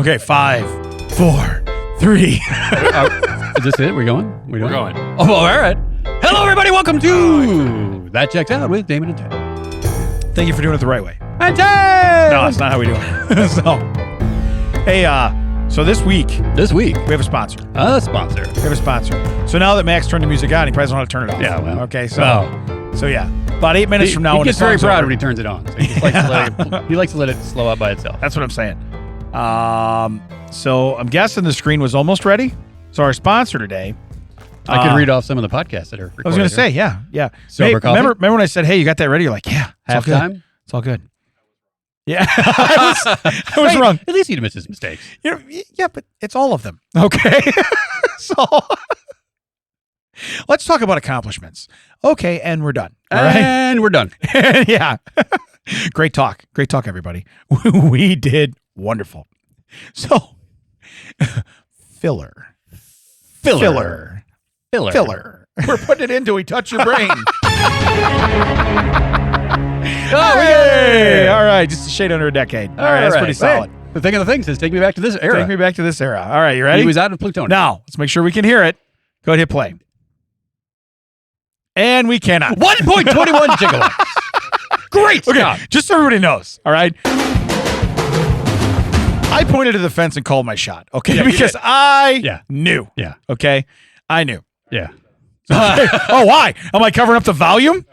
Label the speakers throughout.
Speaker 1: Okay, 5, 4, 3.
Speaker 2: Is this it? We're going?
Speaker 3: We're going.
Speaker 2: Oh, all right. Hello, everybody. Welcome to That Checks Out with Damon and Ted.
Speaker 1: Thank you for doing it the right way.
Speaker 2: And Ted!
Speaker 1: No, that's not how we do it. So this week
Speaker 2: we
Speaker 1: have a sponsor.
Speaker 2: a sponsor.
Speaker 1: We have a sponsor. So now that Max turned the music on, he probably doesn't know how to turn it off.
Speaker 2: Yeah, well.
Speaker 1: Okay, so yeah. About 8 minutes from now,
Speaker 2: he
Speaker 1: when
Speaker 2: gets
Speaker 1: the
Speaker 2: very
Speaker 1: song's
Speaker 2: proud
Speaker 1: over,
Speaker 2: when he turns it on. So he just likes to let it slow up by itself.
Speaker 1: That's what I'm saying. So I'm guessing the screen was almost ready. So our sponsor today.
Speaker 2: I could read off some of the podcasts that are recorded.
Speaker 1: I was going to say, yeah.
Speaker 2: Sober
Speaker 1: Hey,
Speaker 2: coffee?
Speaker 1: remember when I said, "Hey, you got that ready?" You're like, "Yeah, it's all good.
Speaker 2: Halftime?
Speaker 1: It's all good." Yeah, I was wrong.
Speaker 2: At least he'd miss his mistakes.
Speaker 1: Yeah, but it's all of them. Okay, so let's talk about accomplishments. Okay, and we're done. All right,
Speaker 2: And we're done.
Speaker 1: yeah. Great talk, everybody. We did wonderful. So, filler. We're putting it in till we touch your brain. Hey! All right, just a shade under a decade. All right, that's pretty solid.
Speaker 2: Hey, the thing of the thing says, take me back to this era.
Speaker 1: Take me back to this era. All right, you ready?
Speaker 2: He was out of Plutonium.
Speaker 1: Now, let's make sure we can hear it. Go ahead, hit play. And we cannot.
Speaker 2: 1.21 gigawatts. Great
Speaker 1: Okay,
Speaker 2: job.
Speaker 1: just so everybody knows, all right? I pointed to the fence and called my shot, okay?
Speaker 2: Yeah, you
Speaker 1: because
Speaker 2: did.
Speaker 1: I knew.
Speaker 2: Yeah.
Speaker 1: Okay? I knew.
Speaker 2: Yeah.
Speaker 1: Oh, why? Am I covering up the volume?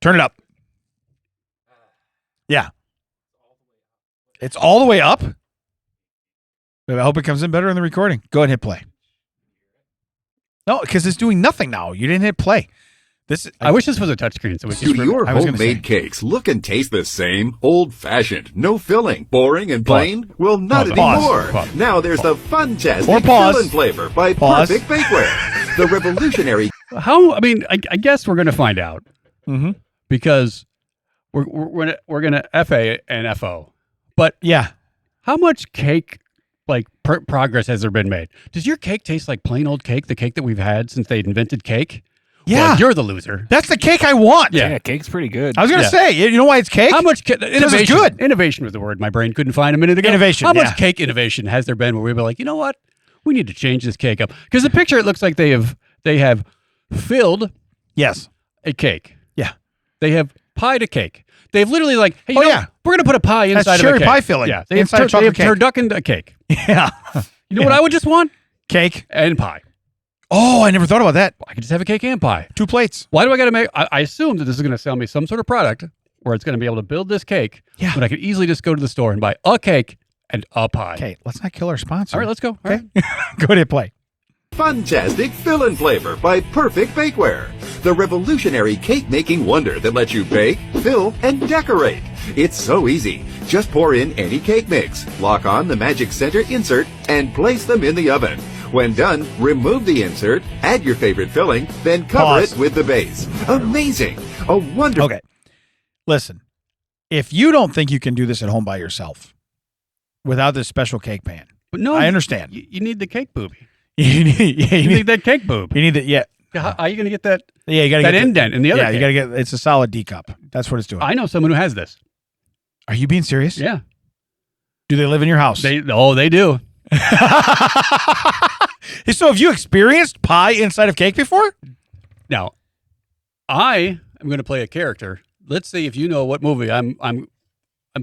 Speaker 1: Turn it up. Yeah. It's all the way up? I hope it comes in better in the recording. Go ahead and hit play. No, because it's doing nothing now. You didn't hit play.
Speaker 2: I wish this was a touchscreen so we
Speaker 4: Do
Speaker 2: could
Speaker 4: your
Speaker 1: I was gonna
Speaker 4: homemade
Speaker 1: say.
Speaker 4: cakes look and taste the same? Old-fashioned, no filling, boring and plain? Well, not
Speaker 1: Pause.
Speaker 4: anymore.
Speaker 2: Pause.
Speaker 4: Now there's the
Speaker 1: Or
Speaker 4: Fun-tastic
Speaker 1: pause.
Speaker 4: fill-in flavor by
Speaker 1: Pause.
Speaker 4: Perfect Bakeware. The revolutionary
Speaker 2: I guess we're going to find out
Speaker 1: Mm-hmm.
Speaker 2: because we're gonna FA and FO. But
Speaker 1: Yeah.
Speaker 2: how much cake progress has there been made? Does your cake taste like plain old cake, the cake that we've had since they invented cake?
Speaker 1: Yeah.
Speaker 2: Well, you're the loser.
Speaker 1: That's the cake I want.
Speaker 2: Yeah.
Speaker 3: Cake's pretty good.
Speaker 1: I was going to
Speaker 2: Yeah.
Speaker 1: say, you know why it's cake?
Speaker 2: How much innovation?
Speaker 1: good.
Speaker 2: Innovation was the word my brain couldn't find a minute ago.
Speaker 1: Innovation,
Speaker 2: How much
Speaker 1: yeah.
Speaker 2: cake innovation has there been where we were like, you know what? We need to change this cake up because the picture it looks like they have filled
Speaker 1: Yes.
Speaker 2: a cake.
Speaker 1: Yeah.
Speaker 2: They have pied a cake. They've literally like, hey, you know,
Speaker 1: yeah.
Speaker 2: we're gonna put a pie
Speaker 1: That's
Speaker 2: inside of a
Speaker 1: cherry
Speaker 2: cake.
Speaker 1: pie filling
Speaker 2: Yeah, they
Speaker 1: inside
Speaker 2: have,
Speaker 1: a chocolate
Speaker 2: they have
Speaker 1: cake.
Speaker 2: turducken a cake.
Speaker 1: Yeah.
Speaker 2: You know what I would just want?
Speaker 1: Cake.
Speaker 2: And pie.
Speaker 1: Oh, I never thought about that.
Speaker 2: I could just have a cake and pie.
Speaker 1: 2 plates.
Speaker 2: Why do I got to make? I assume that this is going to sell me some sort of product where it's going to be able to build this cake.
Speaker 1: Yeah.
Speaker 2: But I could easily just go to the store and buy a cake and a pie.
Speaker 1: Okay, let's not kill our sponsor.
Speaker 2: All right, let's go. All
Speaker 1: Okay.
Speaker 2: right.
Speaker 1: Go ahead and play.
Speaker 4: Fun-tastic fill-in flavor by Perfect Bakeware. The revolutionary cake-making wonder that lets you bake, fill, and decorate. It's so easy. Just pour in any cake mix, lock on the magic center insert, and place them in the oven. When done, remove the insert, add your favorite filling, then cover
Speaker 1: Pause.
Speaker 4: it with the base. Amazing. A wonderful...
Speaker 1: Okay. Listen, if you don't think you can do this at home by yourself without this special cake pan,
Speaker 2: But no,
Speaker 1: I understand.
Speaker 2: You need the cake booby.
Speaker 1: you need,
Speaker 2: You need that cake boob.
Speaker 1: you need the, yeah.
Speaker 2: How are you going to get that?
Speaker 1: Yeah, you got to
Speaker 2: That
Speaker 1: get
Speaker 2: indent in the other
Speaker 1: Yeah, you
Speaker 2: cake.
Speaker 1: got to get, it's a solid D cup. That's what it's doing.
Speaker 2: I know someone who has this.
Speaker 1: Are you being serious?
Speaker 2: Yeah.
Speaker 1: Do they live in your house?
Speaker 2: They do.
Speaker 1: So have you experienced pie inside of cake before?
Speaker 2: Now, I am going to play a character. Let's see if you know what movie I'm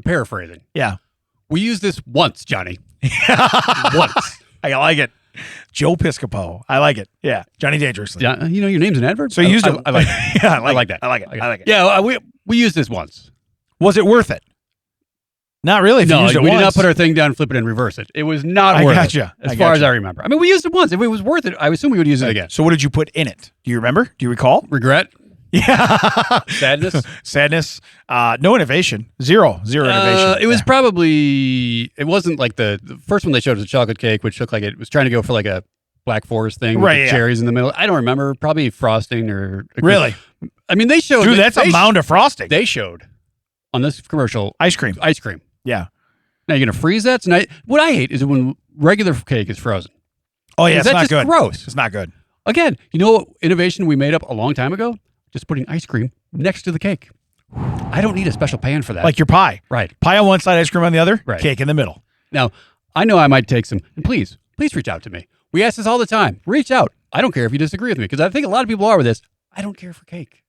Speaker 2: paraphrasing.
Speaker 1: Yeah.
Speaker 2: We used this once, Johnny. Once.
Speaker 1: I like it. Joe Piscopo. I like it. Yeah. Johnny Dangerously.
Speaker 2: Yeah, you know your name's an adverb.
Speaker 1: So you used it.
Speaker 2: I like it.
Speaker 1: Yeah,
Speaker 2: I like that.
Speaker 1: I like it. I like it.
Speaker 2: Yeah, we used this once.
Speaker 1: Was it worth it? Not really. If you
Speaker 2: No,
Speaker 1: used it
Speaker 2: we did not
Speaker 1: once.
Speaker 2: put our thing down, flip it, and reverse it. It was not worth
Speaker 1: gotcha.
Speaker 2: it. As far as I remember. I mean, we used it once. If it was worth it, I assume we would use it again.
Speaker 1: So what did you put in it? Do you remember? Do you recall?
Speaker 2: Regret?
Speaker 1: Yeah.
Speaker 2: Sadness?
Speaker 1: Sadness. No innovation. Zero innovation.
Speaker 2: It was
Speaker 1: Yeah.
Speaker 2: probably, it wasn't like the first one they showed was a chocolate cake, which looked like it was trying to go for like a Black Forest thing with
Speaker 1: Right,
Speaker 2: the
Speaker 1: yeah.
Speaker 2: cherries in the middle. I don't remember. Probably frosting or...
Speaker 1: Really?
Speaker 2: I mean, they showed...
Speaker 1: Dude, that's a mound of frosting.
Speaker 2: They showed on this commercial
Speaker 1: Ice cream.
Speaker 2: ice cream.
Speaker 1: Yeah.
Speaker 2: Now you're going to freeze that tonight? What I hate is when regular cake is frozen.
Speaker 1: Oh, yeah.
Speaker 2: Is
Speaker 1: It's
Speaker 2: that
Speaker 1: not
Speaker 2: just
Speaker 1: good.
Speaker 2: gross?
Speaker 1: It's not good.
Speaker 2: Again, you know what innovation we made up a long time ago? Just putting ice cream next to the cake. I don't need a special pan for that.
Speaker 1: Like your pie.
Speaker 2: Right.
Speaker 1: Pie on one side, ice cream on the other.
Speaker 2: Right.
Speaker 1: Cake in the middle.
Speaker 2: Now, I know I might take some, and please reach out to me. We ask this all the time. Reach out. I don't care if you disagree with me, because I think a lot of people are with this. I don't care for cake.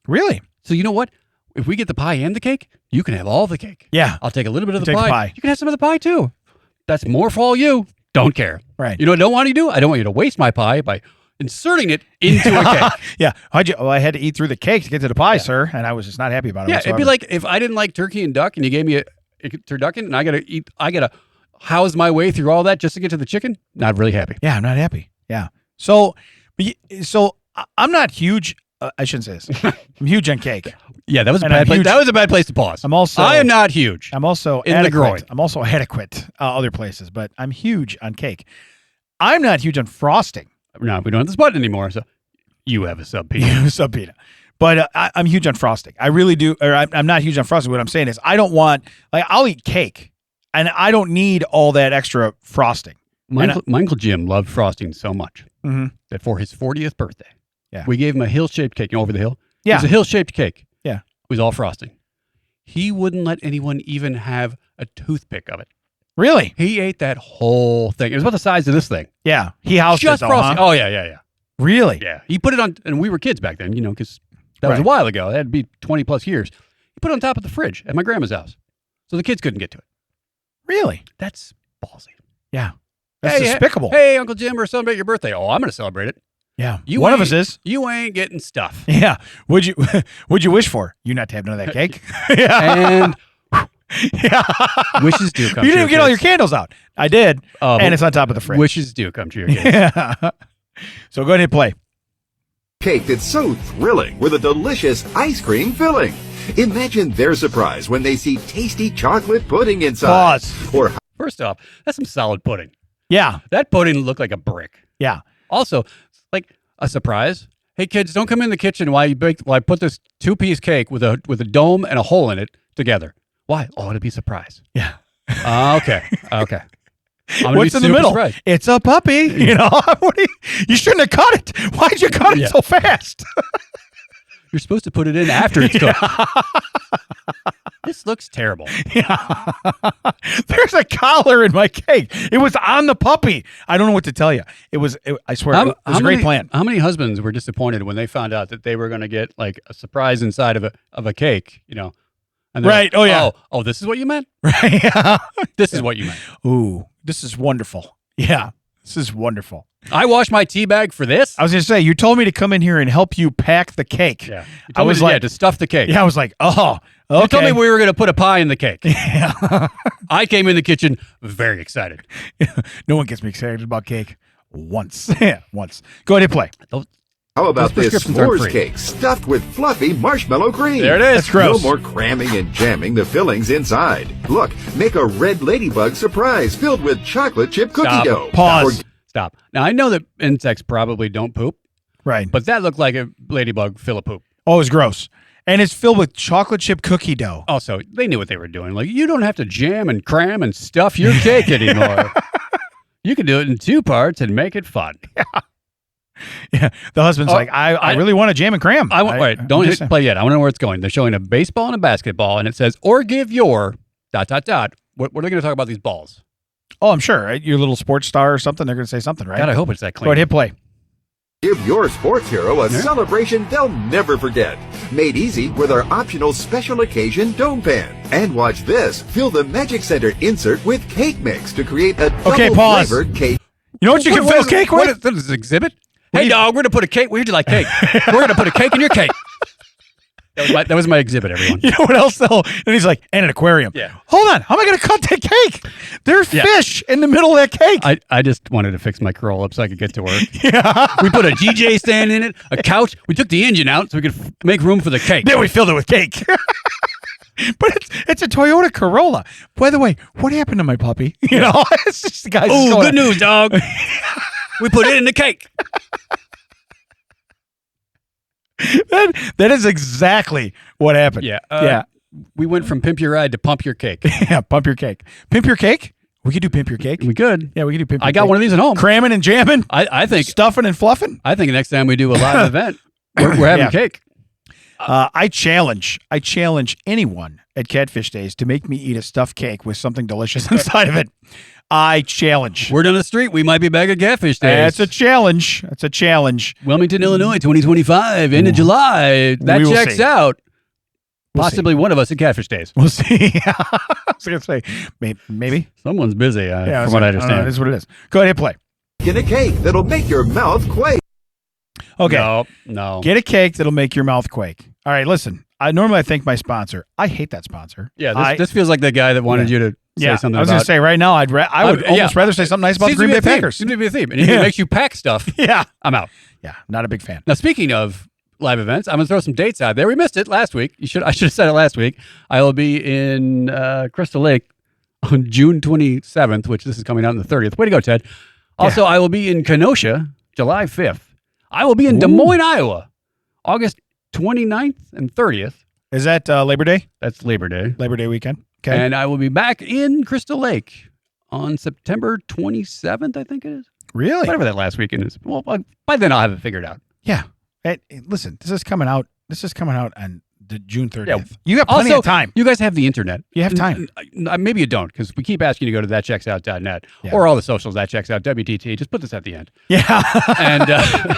Speaker 1: Really?
Speaker 2: So you know what? If we get the pie and the cake, you can have all the cake.
Speaker 1: Yeah.
Speaker 2: I'll take a little bit of
Speaker 1: Take
Speaker 2: the
Speaker 1: the
Speaker 2: pie.
Speaker 1: pie.
Speaker 2: You can have some of the pie too. That's more for all you. Don't care.
Speaker 1: Right.
Speaker 2: You know what I don't want you to do? I don't want you to waste my pie by inserting it into a cake.
Speaker 1: Yeah. Well, I had to eat through the cake to get to the pie, sir, and I was just not happy about it.
Speaker 2: Yeah,
Speaker 1: whatsoever.
Speaker 2: it'd be like if I didn't like turkey and duck and you gave me a turducken and I gotta house my way through all that just to get to the chicken. Not really happy.
Speaker 1: Yeah, I'm not happy. Yeah. So I'm not huge. I shouldn't say this. I'm huge on cake.
Speaker 2: Yeah, that was a
Speaker 1: And I'm
Speaker 2: bad place.
Speaker 1: huge-
Speaker 2: That was a bad place to pause.
Speaker 1: I
Speaker 2: am not huge.
Speaker 1: I'm also
Speaker 2: In the
Speaker 1: adequate.
Speaker 2: groin.
Speaker 1: I'm also adequate other places, but I'm huge on cake. I'm not huge on frosting.
Speaker 2: No, we don't have this button anymore, so you have a subpoena.
Speaker 1: Subpoena. But I'm huge on frosting. I really do. Or I'm not huge on frosting. What I'm saying is I don't want, like, I'll eat cake and I don't need all that extra frosting.
Speaker 2: My Uncle Jim loved frosting so much that for his 40th birthday, we gave him a hill-shaped cake. You know, over the hill?
Speaker 1: Yeah.
Speaker 2: It was a hill-shaped cake.
Speaker 1: Yeah.
Speaker 2: It was all frosting. He wouldn't let anyone even have a toothpick of it.
Speaker 1: Really?
Speaker 2: He ate that whole thing. It was about the size of this thing.
Speaker 1: Yeah. He housed
Speaker 2: Just
Speaker 1: it though,
Speaker 2: frosting.
Speaker 1: huh?
Speaker 2: Oh, yeah.
Speaker 1: Really?
Speaker 2: Yeah. He put it on, and we were kids back then, because that was a while ago. That'd be 20 plus years. He put it on top of the fridge at my grandma's house. So the kids couldn't get to it.
Speaker 1: Really?
Speaker 2: That's ballsy.
Speaker 1: Yeah. That's despicable.
Speaker 2: Hey, Uncle Jim, we're celebrating your birthday. Oh, I'm going to celebrate it.
Speaker 1: Yeah. One of us is.
Speaker 2: You ain't getting stuff.
Speaker 1: Yeah. What'd you wish for? You not to have none of that cake? Yeah.
Speaker 2: And wishes do come true.
Speaker 1: You didn't even get all your candles out. I did. And it's on top of the fridge.
Speaker 2: Wishes do come true. Kids.
Speaker 1: Yeah. So go ahead and hit play.
Speaker 4: Cake that's so thrilling with a delicious ice cream filling. Imagine their surprise when they see tasty chocolate pudding inside.
Speaker 1: Pause.
Speaker 4: Or
Speaker 2: First off, that's some solid pudding.
Speaker 1: Yeah.
Speaker 2: That pudding looked like a brick.
Speaker 1: Yeah.
Speaker 2: Also, like a surprise. Hey kids, don't come in the kitchen while I put this 2-piece cake with a dome and a hole in it together. Why? Oh, it'd be a surprise.
Speaker 1: Yeah.
Speaker 2: Okay.
Speaker 1: What's in the middle?
Speaker 2: Surprised.
Speaker 1: It's a puppy. You shouldn't have cut it. Why'd you cut it so fast?
Speaker 2: You're supposed to put it in after it's cooked. This looks terrible.
Speaker 1: Yeah. There's a collar in my cake. It was on the puppy. I don't know what to tell you. I swear, it was a great plan.
Speaker 2: How many husbands were disappointed when they found out that they were going to get like a surprise inside of a cake, And
Speaker 1: right.
Speaker 2: Like,
Speaker 1: oh, yeah.
Speaker 2: Oh, this is what you meant?
Speaker 1: Right. Yeah.
Speaker 2: This is what you meant.
Speaker 1: Ooh, this is wonderful. Yeah. This is wonderful.
Speaker 2: I washed my tea bag for this?
Speaker 1: I was going to say, you told me to come in here and help you pack the cake.
Speaker 2: Yeah.
Speaker 1: I was like,
Speaker 2: to stuff the cake.
Speaker 1: Yeah, I was like, oh, okay.
Speaker 2: You told me we were going to put a pie in the cake.
Speaker 1: Yeah.
Speaker 2: I came in the kitchen very excited.
Speaker 1: No one gets me excited about cake once. Yeah, once. Go ahead and play.
Speaker 4: how about
Speaker 2: Those
Speaker 4: this
Speaker 2: prescriptions aren't
Speaker 4: s'mores
Speaker 2: free.
Speaker 4: cake stuffed with fluffy marshmallow cream?
Speaker 2: There it is.
Speaker 1: That's gross.
Speaker 4: No more cramming and jamming the fillings inside. Look, make a red ladybug surprise filled with chocolate chip cookie
Speaker 2: Stop.
Speaker 4: dough.
Speaker 1: Pause.
Speaker 2: Stop. Now, I know that insects probably don't poop,
Speaker 1: Right.
Speaker 2: but that looked like a ladybug full of poop.
Speaker 1: Oh, it was gross. And it's filled with chocolate chip cookie dough.
Speaker 2: Also, they knew what they were doing. Like, you don't have to jam and cram and stuff your cake anymore. You can do it in 2 parts and make it fun.
Speaker 1: Yeah. The husband's like, I really want to jam and cram.
Speaker 2: Wait, don't hit play yet. I want to know where it's going. They're showing a baseball and a basketball, and it says, or give your ... What are they going to talk about these balls?
Speaker 1: Oh, I'm sure. Right? Your little sports star or something. They're going to say something, right?
Speaker 2: God, I hope it's that clean.
Speaker 1: Go ahead, hit play.
Speaker 4: Give your sports hero a celebration they'll never forget. Made easy with our optional special occasion dome pan. And watch this. Fill the Magic Center insert with cake mix to create a
Speaker 1: Okay,
Speaker 4: double
Speaker 1: pause.
Speaker 4: flavored cake.
Speaker 1: You know what you can fill cake with?
Speaker 2: What is this exhibit? Hey, dog, we're going to put a cake. Where'd you like cake? We're going to put a cake in your cake. That was my exhibit, everyone.
Speaker 1: You know what else, though? And he's like, and an aquarium.
Speaker 2: Yeah.
Speaker 1: Hold on. How am I going to cut that cake? There's fish in the middle of that cake.
Speaker 2: I just wanted to fix my curl up so I could get to work.
Speaker 1: Yeah.
Speaker 2: We put a GJ stand in it, a couch. We took the engine out so we could make room for the cake.
Speaker 1: Then we filled it with cake. But it's a Toyota Corolla. By the way, what happened to my puppy? You know, it's just the guys.
Speaker 2: Oh, good news, dog. We put it in the cake.
Speaker 1: That is exactly what happened.
Speaker 2: Yeah.
Speaker 1: Yeah.
Speaker 2: We went from pimp your ride to pump your cake.
Speaker 1: Yeah. Pump your cake. Pimp your cake? We could do pimp your cake.
Speaker 2: We could.
Speaker 1: Yeah, we could do pimp your
Speaker 2: I got
Speaker 1: cake.
Speaker 2: one of these at home.
Speaker 1: Cramming and jamming.
Speaker 2: I think
Speaker 1: Stuffing and fluffing.
Speaker 2: next time we do a live event, we're having cake.
Speaker 1: I challenge anyone at Catfish Days to make me eat a stuffed cake with something delicious inside of it. I challenge.
Speaker 2: Word on the street, we might be back at Catfish Days.
Speaker 1: That's a challenge. That's a challenge.
Speaker 2: Wilmington, Illinois, 2025, end of July. That
Speaker 1: We will
Speaker 2: checks
Speaker 1: see.
Speaker 2: out.
Speaker 1: We'll
Speaker 2: Possibly one of us at Catfish Days.
Speaker 1: We'll see. I was going to say, maybe.
Speaker 2: Someone's busy,
Speaker 1: Yeah,
Speaker 2: from what I understand.
Speaker 1: It is what it is. Go ahead, hit play.
Speaker 4: Get a cake that'll make your mouth quake.
Speaker 1: Okay.
Speaker 2: No.
Speaker 1: Get a cake that'll make your mouth quake. All right, listen. I normally thank my sponsor. I hate that sponsor.
Speaker 2: Yeah, this feels like the guy that wanted you to say something
Speaker 1: I was
Speaker 2: about.
Speaker 1: going to say right now, I would almost rather say something nice about the Green Bay Packers.
Speaker 2: Seems to be a theme. And if it makes you pack stuff,
Speaker 1: Yeah.
Speaker 2: I'm out.
Speaker 1: Yeah, not a big fan.
Speaker 2: Now, speaking of live events, I'm going to throw some dates out there. We missed it last week. I should have said it last week. I will be in Crystal Lake on June 27th, which this is coming out on the 30th. Way to go, Ted. Also, I will be in Kenosha July 5th. I will be in Des Moines, Iowa, August 29th and 30th.
Speaker 1: Is that Labor Day?
Speaker 2: That's Labor Day.
Speaker 1: Labor Day weekend. Okay.
Speaker 2: And I will be back in Crystal Lake on September 27th, I think it is.
Speaker 1: Really?
Speaker 2: Whatever that last weekend is. Well, by then I'll have it figured out.
Speaker 1: Yeah. Hey, listen, this is coming out on the June 30th.
Speaker 2: Yeah.
Speaker 1: You got plenty
Speaker 2: Also,
Speaker 1: of time.
Speaker 2: You guys have the internet.
Speaker 1: You have time.
Speaker 2: Maybe you don't, because we keep asking you to go to thatchecksout.net
Speaker 1: Yeah.
Speaker 2: or all the socials, that checks out, WTT. Just put this at the end.
Speaker 1: Yeah.
Speaker 2: And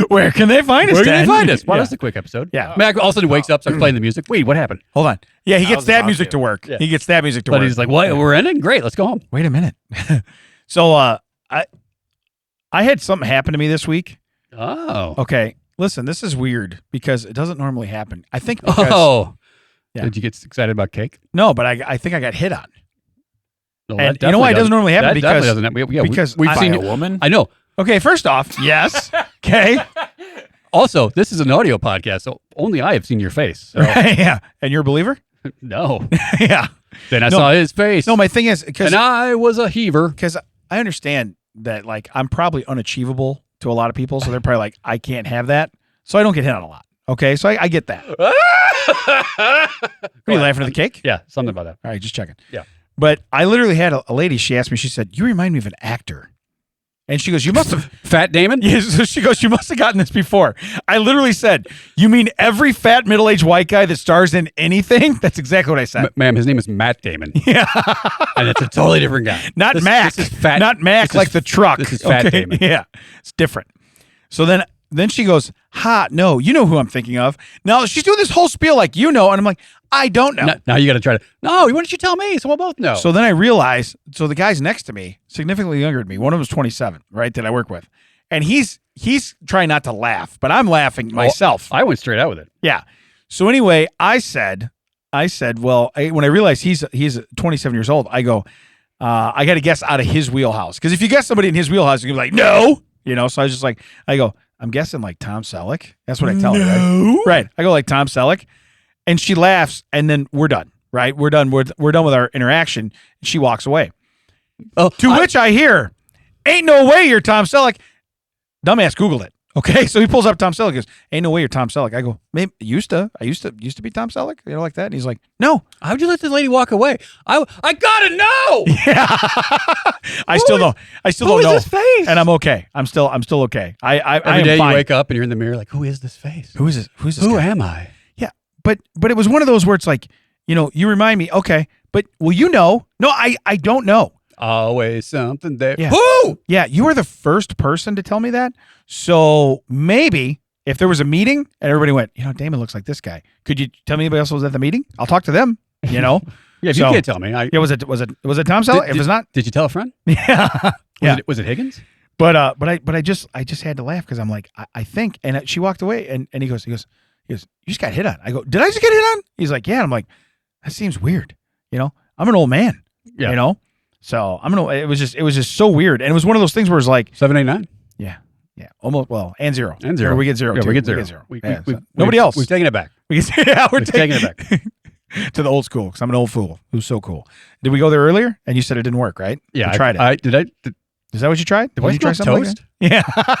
Speaker 1: where can they find us?
Speaker 2: where can
Speaker 1: Dan?
Speaker 2: they find us? Well,
Speaker 1: Yeah.
Speaker 2: that's a quick episode.
Speaker 1: Yeah.
Speaker 2: Mac all of a sudden wakes up, starts playing the music. Wait, what happened?
Speaker 1: Hold on. Yeah, he
Speaker 3: That
Speaker 1: gets
Speaker 3: was
Speaker 1: that
Speaker 3: about
Speaker 1: music
Speaker 3: to.
Speaker 1: to work.
Speaker 2: Yeah.
Speaker 1: He gets that music to
Speaker 2: But
Speaker 1: work.
Speaker 2: he's like, what? We're ending? Great. Let's go home.
Speaker 1: Wait a minute. So I had something happen to me this week.
Speaker 2: Oh.
Speaker 1: Okay. Listen, this is weird because it doesn't normally happen. I think because
Speaker 2: Oh.
Speaker 1: Yeah.
Speaker 2: Did you get excited about cake?
Speaker 1: no, but I think I got hit on.
Speaker 2: No,
Speaker 1: And
Speaker 2: that
Speaker 1: you know why it
Speaker 2: definitely
Speaker 1: doesn't normally happen?
Speaker 2: That definitely
Speaker 1: Because
Speaker 2: doesn't happen.
Speaker 1: because
Speaker 2: we've
Speaker 1: I-
Speaker 2: seen
Speaker 3: By
Speaker 2: it.
Speaker 3: a woman?
Speaker 2: I know.
Speaker 1: okay, first off, yes. Okay.
Speaker 2: Also, this is an audio podcast, so only I have seen your face. So,
Speaker 1: Yeah. And you're a believer?
Speaker 2: no.
Speaker 1: Yeah.
Speaker 2: Then I
Speaker 1: No.
Speaker 2: saw his face.
Speaker 1: No, my thing is because
Speaker 2: and I was a heaver.
Speaker 1: I understand that like I'm probably unachievable to a lot of people, so they're probably like, I can't have that. So I don't get hit on a lot. Okay. So I get that. Are you laughing at the cake?
Speaker 2: Yeah, something about that.
Speaker 1: All right, just checking.
Speaker 2: Yeah.
Speaker 1: But I literally had a lady, she asked me, she said, you remind me of an actor. And she goes, you must have,
Speaker 2: Fat Damon?
Speaker 1: yeah, so she goes, you must have gotten this before. I literally said, you mean every fat middle-aged white guy that stars in anything? That's exactly what I said.
Speaker 2: Ma'am, his name is Matt Damon.
Speaker 1: Yeah.
Speaker 2: And it's a totally different guy.
Speaker 1: Not
Speaker 2: This-
Speaker 1: Mac.
Speaker 2: This is fat.
Speaker 1: Not Mac
Speaker 2: this
Speaker 1: like
Speaker 2: is-
Speaker 1: the truck.
Speaker 2: This is Fat
Speaker 1: okay?
Speaker 2: Damon.
Speaker 1: Yeah. It's different. So then she goes, no, you know who I'm thinking of. Now she's doing this whole spiel like, you know, and I'm like, I don't know.
Speaker 2: Now you got to try to. No, why don't you tell me? So we'll both know.
Speaker 1: So then I realized, so the guys next to me, significantly younger than me, one of them was 27, right, that I work with. And he's trying not to laugh, but I'm laughing myself.
Speaker 2: I went straight out with it.
Speaker 1: Yeah. So anyway, I said, well, when I realized he's 27 years old, I go, I got to guess out of his wheelhouse. Because if you guess somebody in his wheelhouse, you're gonna be like, no. You know, so I was just like, I go, I'm guessing like Tom Selleck. That's what I tell her, right? Right. I go like Tom Selleck. And she laughs, and then we're done, right? We're done. We're done with our interaction. She walks away.
Speaker 2: Oh,
Speaker 1: To which I hear, ain't no way you're Tom Selleck. Dumbass Googled it. Okay, so he pulls up Tom Selleck. Goes, ain't no way you're Tom Selleck. I go, maybe used to be Tom Selleck, you know, like that. And he's like, no.
Speaker 2: How'd you let this lady walk away? I gotta know.
Speaker 1: Yeah, I still don't
Speaker 2: Who is
Speaker 1: know.
Speaker 2: this face?
Speaker 1: And I'm okay. I'm still okay. I
Speaker 2: Every
Speaker 1: am
Speaker 2: day
Speaker 1: fine.
Speaker 2: you wake up and you're in the mirror like, who is this face?
Speaker 1: Who is this? Who's this?
Speaker 2: Who
Speaker 1: guy?
Speaker 2: am I?
Speaker 1: Yeah, but it was one of those where it's like, you know, you remind me. Okay, but well, you know, no, I don't know.
Speaker 2: Always something there.
Speaker 1: Yeah.
Speaker 2: Who?
Speaker 1: Yeah, you were the first person to tell me that. So maybe if there was a meeting and everybody went, you know, Damon looks like this guy. Could you tell me anybody else was at the meeting? I'll talk to them. You know.
Speaker 2: Yeah, if
Speaker 1: So-
Speaker 2: you can't tell me.
Speaker 1: Yeah, was it Tom Selleck? If it's not,
Speaker 2: Did you tell a friend?
Speaker 1: yeah, yeah.
Speaker 2: Was it Higgins?
Speaker 1: But I just had to laugh because I'm like, I think, and she walked away, and he goes, you just got hit on. I go, did I just get hit on? He's like, yeah. And I'm like, that seems weird. You know, I'm an old man.
Speaker 2: Yeah.
Speaker 1: You know, so it was just so weird, and it was one of those things where it's like,
Speaker 2: 789
Speaker 1: yeah, almost and zero
Speaker 2: and zero.
Speaker 1: Or we get zero.
Speaker 2: Yeah,
Speaker 1: too.
Speaker 2: we get zero.
Speaker 1: Yeah, so
Speaker 2: Nobody
Speaker 1: nobody else.
Speaker 2: We've taken it back.
Speaker 1: We get, yeah, we're
Speaker 2: We've taken
Speaker 1: taking
Speaker 2: it back.
Speaker 1: to the old school because I'm an old fool who's so cool. Did we go there earlier? And you said it didn't work, right?
Speaker 2: Yeah,
Speaker 1: You tried it.
Speaker 2: Did
Speaker 1: Is that what you tried?
Speaker 2: Do I
Speaker 1: you try
Speaker 2: smell
Speaker 1: something
Speaker 2: toast?
Speaker 1: like that? Yeah.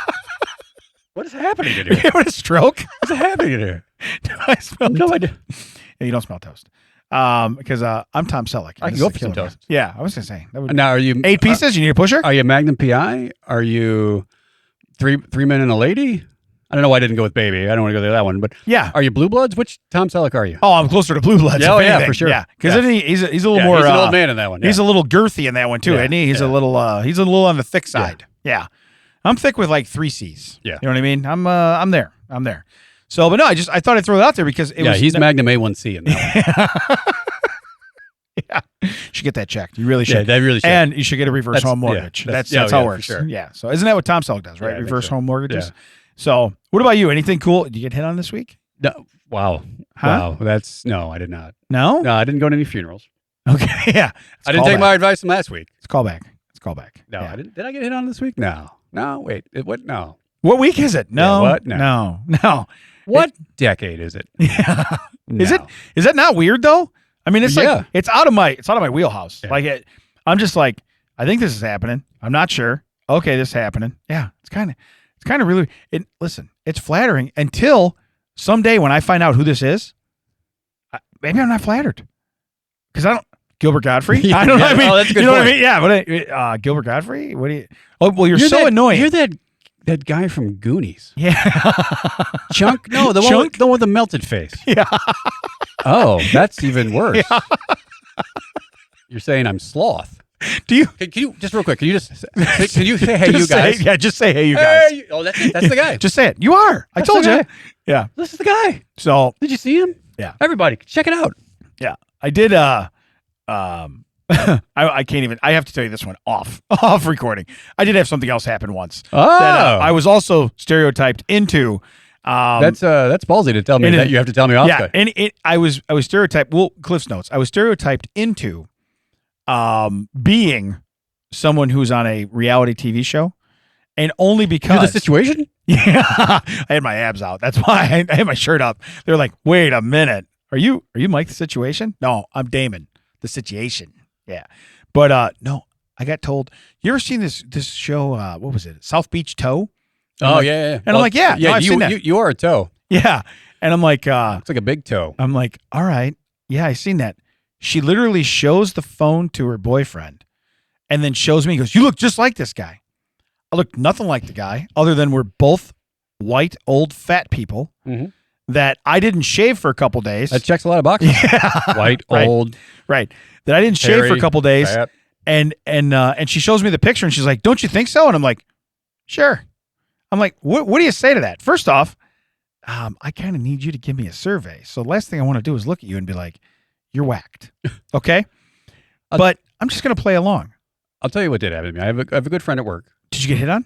Speaker 2: What is happening in
Speaker 1: You
Speaker 2: here?
Speaker 1: having a stroke?
Speaker 2: What's happening in here?
Speaker 1: Do I smell
Speaker 2: No idea.
Speaker 1: Yeah, you don't smell toast. Because I'm Tom Selleck.
Speaker 2: I can
Speaker 1: This
Speaker 2: go
Speaker 1: is a
Speaker 2: for some
Speaker 1: killer, man.
Speaker 2: toast.
Speaker 1: Yeah, I was gonna say that would
Speaker 2: Now, are you
Speaker 1: 8 pieces. You need a pusher?
Speaker 2: Are you Magnum PI? Are you three men and a lady? I don't know why I didn't go with baby. I don't want to go to that one. But
Speaker 1: Yeah.
Speaker 2: are you blue bloods? Which Tom Selleck are you?
Speaker 1: Oh, I'm closer to Blue Bloods.
Speaker 2: Yeah,
Speaker 1: if
Speaker 2: yeah,
Speaker 1: anything.
Speaker 2: for sure.
Speaker 1: Yeah, because
Speaker 2: Yeah.
Speaker 1: he's a little
Speaker 2: Yeah,
Speaker 1: more.
Speaker 2: he's an old man in that one.
Speaker 1: He's
Speaker 2: yeah.
Speaker 1: a little girthy in that one too,
Speaker 2: Yeah,
Speaker 1: isn't he? He's a little. He's a little on the thick side. Yeah. I'm thick with like 3 C's.
Speaker 2: Yeah.
Speaker 1: You know what I mean? I'm there. So, but no, I thought I'd throw it out there because it was.
Speaker 2: he's Magnum A1C in that one.
Speaker 1: Yeah, you should get that checked. You really should.
Speaker 2: Yeah, that really should.
Speaker 1: And you should get a reverse home mortgage. That's how it works.
Speaker 2: Sure.
Speaker 1: Yeah. So isn't that what Tom Selleck does, right?
Speaker 2: Yeah,
Speaker 1: Reverse
Speaker 2: so.
Speaker 1: home mortgages.
Speaker 2: Yeah.
Speaker 1: So what about you? Anything cool? Did you get hit on this week?
Speaker 2: No, wow.
Speaker 1: Huh?
Speaker 2: Wow. No, I did not.
Speaker 1: No.
Speaker 2: No, I didn't go to any funerals.
Speaker 1: Okay. Yeah.
Speaker 2: I didn't take my advice from last week.
Speaker 1: Let's call back.
Speaker 2: No,
Speaker 1: Yeah.
Speaker 2: I didn't. Did I get hit on this week? No. Wait. What? No.
Speaker 1: What week is it? No.
Speaker 2: Yeah, what?
Speaker 1: No.
Speaker 2: What decade is it?
Speaker 1: Yeah.
Speaker 2: No.
Speaker 1: Is that not weird though? I mean, it's
Speaker 2: Yeah.
Speaker 1: like it's out of my wheelhouse.
Speaker 2: Yeah.
Speaker 1: Like I'm just like, I think this is happening. I'm not sure. Okay, this is happening. Yeah, it's kind of really. Listen, it's flattering until someday when I find out who this is. Maybe I'm not flattered because I don't. Gilbert Godfrey. I don't know. I mean,
Speaker 2: that's a good
Speaker 1: you know what I
Speaker 2: point.
Speaker 1: mean? Yeah, but Gilbert Godfrey. What do you? Oh, well, you're so
Speaker 2: that,
Speaker 1: annoying.
Speaker 2: You're that guy from Goonies.
Speaker 1: Yeah.
Speaker 2: Chunk? No, the one with the melted face.
Speaker 1: Yeah.
Speaker 2: Oh, that's even worse. Yeah. You're saying I'm sloth.
Speaker 1: Do you?
Speaker 2: Can you just real quick? Can you say hey you
Speaker 1: Just
Speaker 2: guys?
Speaker 1: just say hey you guys.
Speaker 2: Hey, that's it. That's the guy.
Speaker 1: Just say it. You are. I
Speaker 2: That's
Speaker 1: told
Speaker 2: the
Speaker 1: you.
Speaker 2: guy.
Speaker 1: Yeah.
Speaker 2: This is the guy.
Speaker 1: So
Speaker 2: Did you see him?
Speaker 1: Yeah.
Speaker 2: Everybody, check it out.
Speaker 1: yeah, I did. I can't even. I have to tell you this one off recording. I did have something else happen once.
Speaker 2: Oh,
Speaker 1: That, I was also stereotyped into.
Speaker 2: that's ballsy to tell me that you have to tell me off.
Speaker 1: Yeah, and I was stereotyped. Well, Cliff's notes. I was stereotyped into, being someone who's on a reality TV show, and only because
Speaker 2: You're the situation.
Speaker 1: Yeah, I had my abs out. That's why I had my shirt up. They're like, "Wait a minute, are you Mike the Situation?" No, I'm Damon the Situation. Yeah, but no, I got told. You ever seen this show? What was it? South Beach Toe.
Speaker 2: Oh yeah.
Speaker 1: And I'm like, yeah, no, I've seen that.
Speaker 2: You are a toe.
Speaker 1: Yeah, and I'm like,
Speaker 2: It's like a big toe.
Speaker 1: I'm like, all right, yeah, I seen that. She literally shows the phone to her boyfriend, and then shows me. He goes, "You look just like this guy." I look nothing like the guy, other than we're both white, old, fat people that I didn't shave for a couple days.
Speaker 2: That checks a lot of boxes.
Speaker 1: Yeah.
Speaker 2: White,
Speaker 1: Right.
Speaker 2: old,
Speaker 1: Right. That I didn't shave for a couple days.
Speaker 2: fat.
Speaker 1: And she shows me the picture and she's like, "Don't you think so?" And I'm like, "Sure." I'm like, what do you say to that? First off, I kind of need you to give me a survey. So the last thing I want to do is look at you and be like, "You're whacked." Okay? But I'm just going to play along.
Speaker 2: I'll tell you what did happen to me. I have a good friend at work
Speaker 1: Did you get hit on?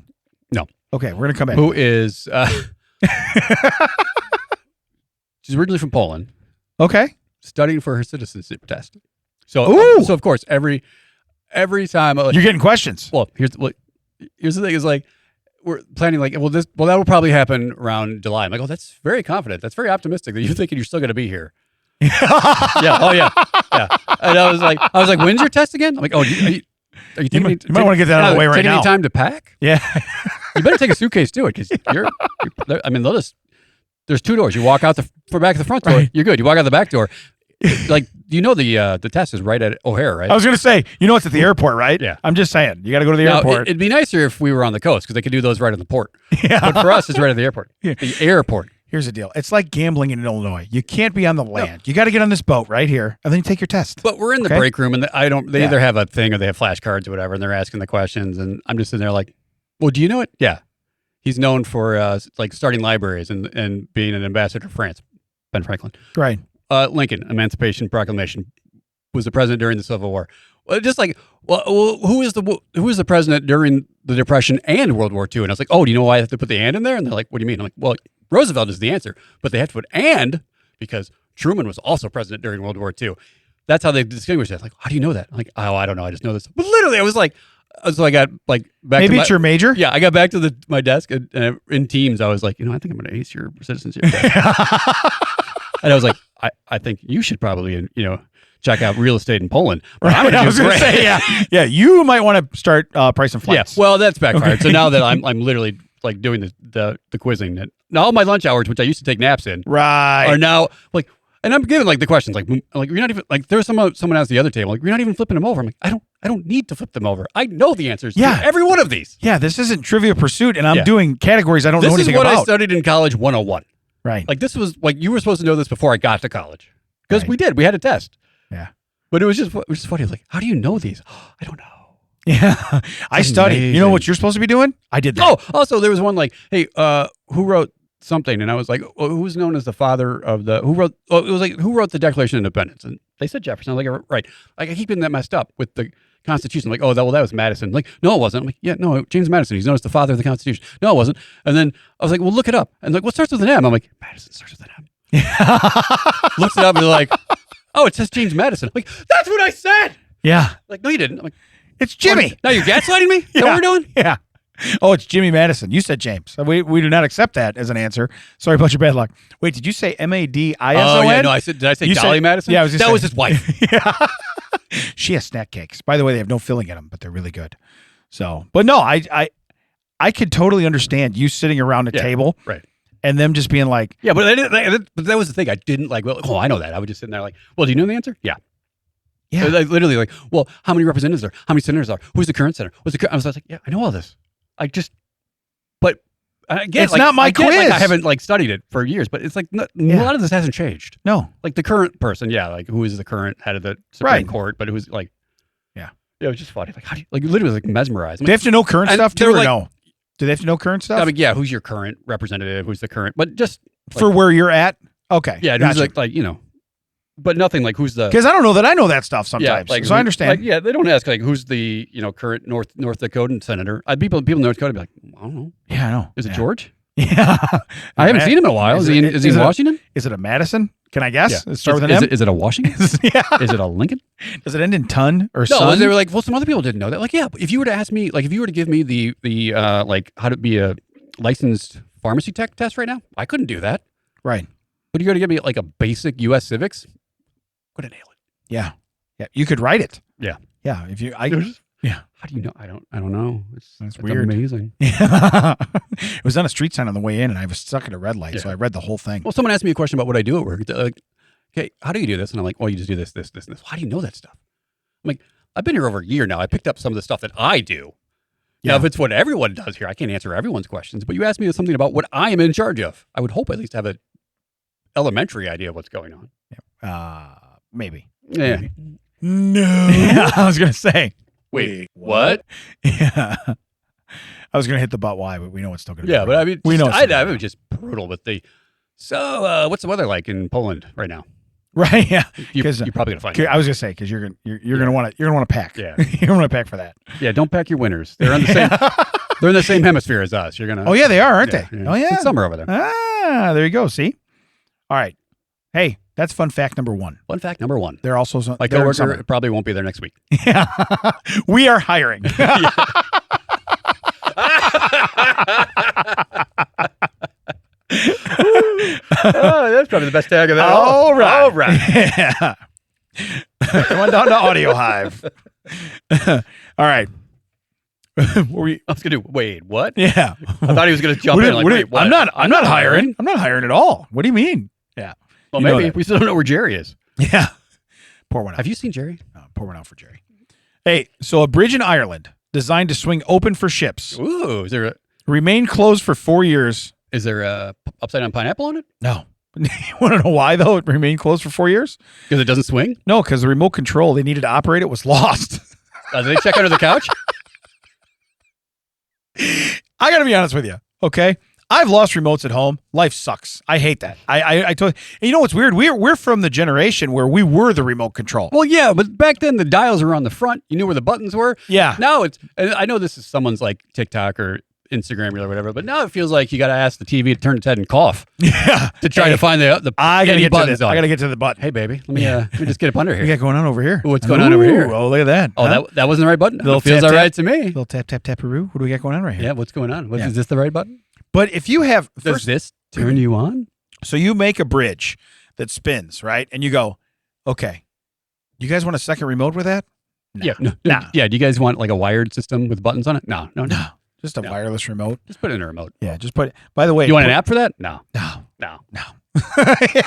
Speaker 2: No.
Speaker 1: Okay, we're going to come back.
Speaker 2: who is she's originally from Poland,
Speaker 1: Okay.
Speaker 2: studying for her citizenship test. So
Speaker 1: Ooh.
Speaker 2: so of course every time
Speaker 1: You're getting questions.
Speaker 2: well here's the thing is like we're planning like that will probably happen around July. I'm like, oh, that's very confident. That's very optimistic that you're thinking you're still going to be here. Yeah. Oh yeah. Yeah. And I was like, when's your test again? I'm like, oh, are you taking
Speaker 1: You might want to get that out of the way right
Speaker 2: taking
Speaker 1: now.
Speaker 2: any time to pack?
Speaker 1: Yeah.
Speaker 2: You better take a suitcase to it because I mean, there's 2 doors. You walk out the back of the front door.
Speaker 1: Right.
Speaker 2: You're good. You walk out the back door. Like, the test is right at O'Hare, right?
Speaker 1: I was going to say, it's at the airport, right?
Speaker 2: Yeah.
Speaker 1: I'm just saying, you got to go to the
Speaker 2: Now,
Speaker 1: airport.
Speaker 2: it'd be nicer if we were on the coast because they could do those right on the port.
Speaker 1: Yeah.
Speaker 2: But for us, it's right at the airport.
Speaker 1: Yeah.
Speaker 2: The airport.
Speaker 1: Here's the deal. It's like gambling in Illinois. You can't be on the land. You got to get on this boat right here, and then you take your test.
Speaker 2: But we're in the
Speaker 1: Okay.
Speaker 2: break room, and they
Speaker 1: Yeah.
Speaker 2: either have a thing or they have flashcards or whatever, and they're asking the questions, and I'm just sitting there like, well, do you know it? Yeah. He's known for like starting libraries and being an ambassador to France. Ben Franklin.
Speaker 1: Right.
Speaker 2: Lincoln, Emancipation Proclamation, was the president during the Civil War. Well, just like, who is the president during the Depression and World War II? And I was like, oh, do you know why I have to put the and in there? And they're like, what do you mean? I'm like, well, Roosevelt is the answer, but they have to put and because Truman was also president during World War II. That's how they distinguish it. Like, how do you know that? I'm like, oh, I don't know. I just know this. But literally, I was like, so I got like back
Speaker 1: Maybe
Speaker 2: to
Speaker 1: it's your major?
Speaker 2: Yeah, I got back to my desk and in Teams, I was like, I think I'm going to ace your citizenship test. And I was like, I think you should probably, check out real estate in Poland. But I'm
Speaker 1: I was going to say, yeah, you might want to start pricing flights.
Speaker 2: Yeah, well, that's backfired.
Speaker 1: Okay.
Speaker 2: So now that I'm literally like doing the quizzing, that now all my lunch hours, which I used to take naps in,
Speaker 1: Right.
Speaker 2: are now like, and I'm giving like the questions, like you're not even like there was someone else at the other table, like you're not even flipping them over. I'm like, I I don't need to flip them over. I know the answers
Speaker 1: Yeah.
Speaker 2: to every one of these.
Speaker 1: Yeah, this isn't Trivia Pursuit, and I'm
Speaker 2: Yeah.
Speaker 1: doing categories I don't know
Speaker 2: This is
Speaker 1: anything
Speaker 2: what I
Speaker 1: about.
Speaker 2: studied in college 101.
Speaker 1: Right.
Speaker 2: Like this was like you were supposed to know this before I got to college because
Speaker 1: Right.
Speaker 2: we did. We had a test.
Speaker 1: Yeah.
Speaker 2: But it was just funny. Like, how do you know these? I don't know.
Speaker 1: Yeah. I studied. You know what you're supposed to be doing? I did that.
Speaker 2: Oh, also there was one like, hey, who wrote something? And I was like, well, who's known as the father of the who wrote? Oh, it was like who wrote the Declaration of Independence? And they said Jefferson. I was like, right. Like I keep getting that messed up with the Constitution. Like, oh, that was Madison. Like, no, it wasn't. I'm like, yeah, no, James Madison. He's known as the father of the Constitution. No, it wasn't. And then I was like, well, look it up. And like, what starts with an M? I'm like, Madison starts with an M. Looks it up and they're like, oh, it says James Madison. I'm like, that's what I said.
Speaker 1: Yeah.
Speaker 2: Like, no, you didn't. I'm like,
Speaker 1: It's Jimmy.
Speaker 2: now you're gaslighting me? Is that what we're doing?
Speaker 1: Yeah. Oh, it's Jimmy Madison. You said James. We do not accept that as an answer. Sorry about your bad luck. Wait, did you say Madison?
Speaker 2: Oh, yeah, no, I said, did I say
Speaker 1: You
Speaker 2: Dolly
Speaker 1: said-
Speaker 2: Madison?
Speaker 1: yeah, I was just
Speaker 2: that
Speaker 1: saying.
Speaker 2: was his wife.
Speaker 1: Yeah. She has snack cakes. By the way, they have no filling in them, but they're really good. So, but no, I could totally understand you sitting around a
Speaker 2: Yeah,
Speaker 1: table
Speaker 2: right.
Speaker 1: and them just being like,
Speaker 2: Yeah, but that was the thing. I didn't like, well, oh, I know that. I was just sitting there like, well, do you know the answer? Yeah.
Speaker 1: yeah,
Speaker 2: Like, literally like, well, how many representatives are there? How many senators are there? Who's the current senator? I was like, yeah, I know all this. But again,
Speaker 1: It's
Speaker 2: like,
Speaker 1: not my
Speaker 2: I get, like,
Speaker 1: quiz.
Speaker 2: I haven't like studied it for years, but it's like a
Speaker 1: Yeah.
Speaker 2: lot of this hasn't changed.
Speaker 1: no.
Speaker 2: Like the current person, yeah, like who is the current head of the Supreme
Speaker 1: Right.
Speaker 2: Court, but who's like,
Speaker 1: Yeah.
Speaker 2: it was just funny. Like, how do you, like literally like mesmerized.
Speaker 1: Do they have to know current
Speaker 2: And
Speaker 1: stuff too,
Speaker 2: they're
Speaker 1: or
Speaker 2: like-
Speaker 1: no? Do they have to know current stuff
Speaker 2: I mean, yeah, who's your current representative? Who's the current? But just
Speaker 1: for where you're at? Okay.
Speaker 2: yeah, who's like you know, but nothing like who's the
Speaker 1: Because I don't know that I know that stuff sometimes.
Speaker 2: like
Speaker 1: so I understand.
Speaker 2: Like, yeah, they don't ask like who's the current North Dakotan senator. People in North Dakota be like, I don't know.
Speaker 1: Yeah, I know.
Speaker 2: Is it
Speaker 1: Yeah.
Speaker 2: George?
Speaker 1: Yeah.
Speaker 2: I haven't seen him in a while. Is he in
Speaker 1: it a-
Speaker 2: Washington?
Speaker 1: Is it a Madison? Can I guess?
Speaker 2: Yeah.
Speaker 1: Does it start with an
Speaker 2: is
Speaker 1: M?
Speaker 2: Is it a Washington?
Speaker 1: Yeah.
Speaker 2: Is it a Lincoln?
Speaker 1: Does it end in ton or
Speaker 2: No,
Speaker 1: son?
Speaker 2: they were like, well, some other people didn't know that. Like, yeah, if you were to ask me, like, if you were to give me the like how to be a licensed pharmacy tech test right now, I couldn't do that.
Speaker 1: Right.
Speaker 2: But you got to give me like a basic U.S. civics, couldn't nail it.
Speaker 1: Yeah. Yeah. You could write it.
Speaker 2: Yeah.
Speaker 1: Yeah. If you, yeah.
Speaker 2: How do you know? I don't know.
Speaker 1: That's
Speaker 2: it's
Speaker 1: weird.
Speaker 2: Amazing.
Speaker 1: It was on a street sign on the way in, and I was stuck at a red light, so I read the whole thing.
Speaker 2: Well, someone asked me a question about what I do at work. They're like, okay, how do you do this? And I'm like, well, you just do this, this, this, and this. How do you know that stuff? I'm like, I've been here over a year now. I picked up some of the stuff that I do. Now,
Speaker 1: Yeah.
Speaker 2: if it's what everyone does here, I can't answer everyone's questions. But you asked me something about what I am in charge of. I would hope at least have an elementary idea of what's going on.
Speaker 1: Maybe.
Speaker 2: Yeah.
Speaker 1: No. I was gonna say.
Speaker 2: Wait, what?
Speaker 1: Yeah. I was gonna hit the but why, but we know it's still gonna be.
Speaker 2: Yeah, but I mean,
Speaker 1: we know. it's still
Speaker 2: I
Speaker 1: gonna
Speaker 2: was just brutal with the. So, what's the weather like in Poland right now?
Speaker 1: be. Right. Yeah.
Speaker 2: You're
Speaker 1: 'Cause,
Speaker 2: probably gonna find.
Speaker 1: I was gonna say because you're gonna want to pack.
Speaker 2: Yeah.
Speaker 1: You're gonna want to pack for that.
Speaker 2: Yeah, don't pack your winters. They're on the same. They're in the same hemisphere as us. You're gonna.
Speaker 1: Oh yeah, they are, aren't they? Oh yeah.
Speaker 2: It's summer over there.
Speaker 1: Ah, there you go. See. All right. Hey, that's fun fact number one.
Speaker 2: Fun fact number one.
Speaker 1: They're also
Speaker 2: My
Speaker 1: they're in
Speaker 2: coworker
Speaker 1: summer.
Speaker 2: probably won't be there next week.
Speaker 1: Yeah. We are hiring.
Speaker 2: Oh, that's probably the best tag of that.
Speaker 1: All right.
Speaker 2: All right.
Speaker 1: Yeah. Come on down to Audio Hive. All right. Were we?
Speaker 2: I was gonna do. Wait, what?
Speaker 1: Yeah.
Speaker 2: I thought he was gonna jump in. Like, wait, what?
Speaker 1: I'm not hiring. I'm not hiring at all. What do you mean? Yeah.
Speaker 2: Well,
Speaker 1: You know
Speaker 2: maybe
Speaker 1: that.
Speaker 2: we still don't know where Jerry is.
Speaker 1: Yeah. Pour one out.
Speaker 2: Have you seen Jerry?
Speaker 1: Pour one out for Jerry. Hey, so a bridge in Ireland designed to swing open for ships
Speaker 2: Ooh,
Speaker 1: remained closed for 4 years.
Speaker 2: is there a upside down pineapple on it?
Speaker 1: No. You want to know why, though, it remained closed for 4 years?
Speaker 2: Because it doesn't swing.
Speaker 1: No, because the remote control they needed to operate it was lost.
Speaker 2: Did they check under the couch?
Speaker 1: I got to be honest with you, okay? I've lost remotes at home. Life sucks. I hate that. I told and you know what's weird? We're from the generation where we were the remote control.
Speaker 2: Well, yeah, but back then the dials were on the front. You knew where the buttons were.
Speaker 1: Yeah.
Speaker 2: Now it's. And I know this is someone's like TikTok or Instagram or whatever, but now it feels like you got to ask the TV to turn its head and cough
Speaker 1: Yeah.
Speaker 2: to try to find the
Speaker 1: I gotta
Speaker 2: any
Speaker 1: get to
Speaker 2: buttons
Speaker 1: the,
Speaker 2: on.
Speaker 1: I gotta get to the button.
Speaker 2: Hey, baby, let me just get up under
Speaker 1: What
Speaker 2: here.
Speaker 1: you got going on over here?
Speaker 2: What's going on over here?
Speaker 1: Oh, look at that.
Speaker 2: Oh,
Speaker 1: Huh?
Speaker 2: that wasn't the right button.
Speaker 1: Little
Speaker 2: It feels
Speaker 1: tap,
Speaker 2: all right
Speaker 1: tap.
Speaker 2: to me.
Speaker 1: Little tap tap taparoo. What do we got going on right here?
Speaker 2: Yeah, what's going on?
Speaker 1: Yeah.
Speaker 2: Is this the right button?
Speaker 1: But if you have
Speaker 2: Does
Speaker 1: first,
Speaker 2: this turn you on?
Speaker 1: so you make a bridge that spins, right? And you go, okay, you guys want a second remote with that? No.
Speaker 2: Yeah. No,
Speaker 1: Nah.
Speaker 2: Yeah. Do you guys want like a wired system with buttons on it? No.
Speaker 1: No. Just a
Speaker 2: No.
Speaker 1: wireless remote.
Speaker 2: Just put it in a remote.
Speaker 1: Yeah, just put it. By the way,
Speaker 2: You want an app for that? No.
Speaker 1: No.
Speaker 2: No.
Speaker 1: No. Yeah.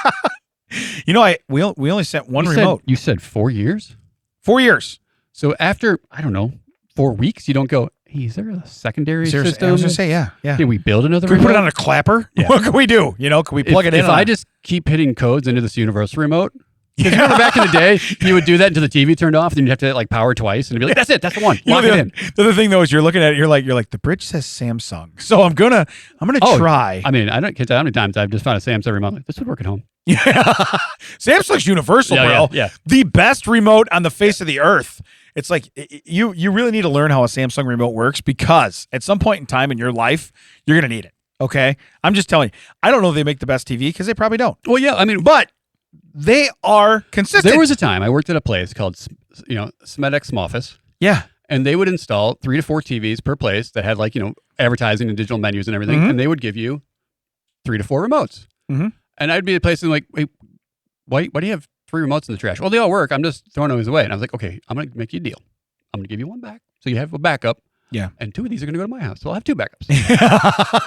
Speaker 1: You know, we only sent one
Speaker 2: You
Speaker 1: remote.
Speaker 2: you said 4 years?
Speaker 1: 4 years.
Speaker 2: So after, I don't know, 4 weeks, you don't go, hey, is there a secondary system?
Speaker 1: I was going to say, yeah.
Speaker 2: Can we build another
Speaker 1: Can we put it
Speaker 2: remote?
Speaker 1: on a clapper?
Speaker 2: Yeah.
Speaker 1: What can we do? Can we plug it in?
Speaker 2: If I just keep hitting codes into this universal remote, because remember back in the day, you would do that until the TV turned off, then you'd have to like power twice, and it'd be like, that's it, that's the one. Lock it in.
Speaker 1: The other thing though is you're looking at it, you're like the bridge says Samsung, so I'm gonna try.
Speaker 2: I mean, I don't care how many times I've just found a Samsung remote. Like, this would work at home.
Speaker 1: Yeah, Samsung's universal, bro.
Speaker 2: Yeah.
Speaker 1: The best remote on the face of the earth. It's like you really need to learn how a Samsung remote works, because at some point in time in your life you're gonna need it. Okay, I'm just telling you. I don't know if they make the best TV, because they probably don't.
Speaker 2: Well, yeah, I mean,
Speaker 1: But they are consistent.
Speaker 2: there was a time I worked at a place called, Smedex Office,
Speaker 1: Yeah.
Speaker 2: and they would install 3 to 4 TVs per place that had like, advertising and digital menus and everything, and they would give you 3 to 4 remotes.
Speaker 1: Mhm.
Speaker 2: And I'd be a place and like, wait, why do you have 3 remotes in the trash? Well, they all work. I'm just throwing those away. And I was like, okay, I'm going to make you a deal. I'm going to give you one back, so you have a backup.
Speaker 1: Yeah.
Speaker 2: And 2 of these are going to go to my house, so I'll have 2 backups.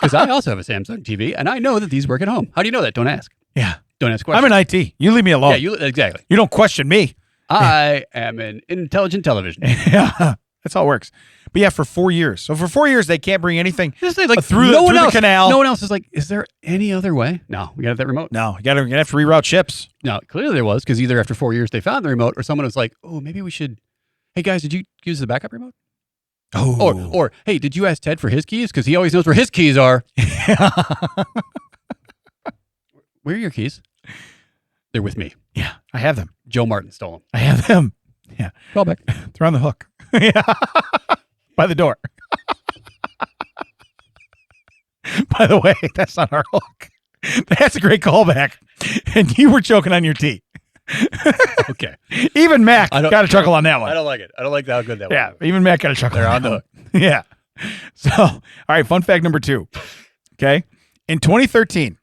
Speaker 2: Because I also have a Samsung TV, and I know that these work at home. How do you know that? Don't ask.
Speaker 1: Yeah.
Speaker 2: Don't ask questions.
Speaker 1: I'm in IT. You leave me alone.
Speaker 2: Yeah, exactly.
Speaker 1: You don't question me.
Speaker 2: I am an intelligent television.
Speaker 1: Yeah. That's how it works. But yeah, for 4 years. So for 4 years, they can't bring anything
Speaker 2: Just like
Speaker 1: through
Speaker 2: no one
Speaker 1: the
Speaker 2: else,
Speaker 1: canal.
Speaker 2: No one else is like, is there any other way? No, we got that remote.
Speaker 1: No, you're gonna have to reroute ships.
Speaker 2: No, clearly there was, because either after 4 years they found the remote, or someone was like, oh, maybe we should. Hey guys, did you use the backup remote?
Speaker 1: Oh.
Speaker 2: Or hey, did you ask Ted for his keys? Because he always knows where his keys are. Where are your keys? They're with me.
Speaker 1: Yeah, I have them.
Speaker 2: Joe Martin stole them.
Speaker 1: I have them. Yeah.
Speaker 2: Call back.
Speaker 1: They're on the hook. Yeah. By the door. By the way, that's not our hook. That's a great callback. And you were choking on your tea.
Speaker 2: Okay.
Speaker 1: Even Mac got a chuckle on that one.
Speaker 2: I don't like it. I don't like how good that
Speaker 1: Yeah,
Speaker 2: was.
Speaker 1: even Mac got a chuckle.
Speaker 2: They're on the
Speaker 1: that
Speaker 2: hook.
Speaker 1: one. Yeah. So, all right, fun fact number 2. Okay. In 2013.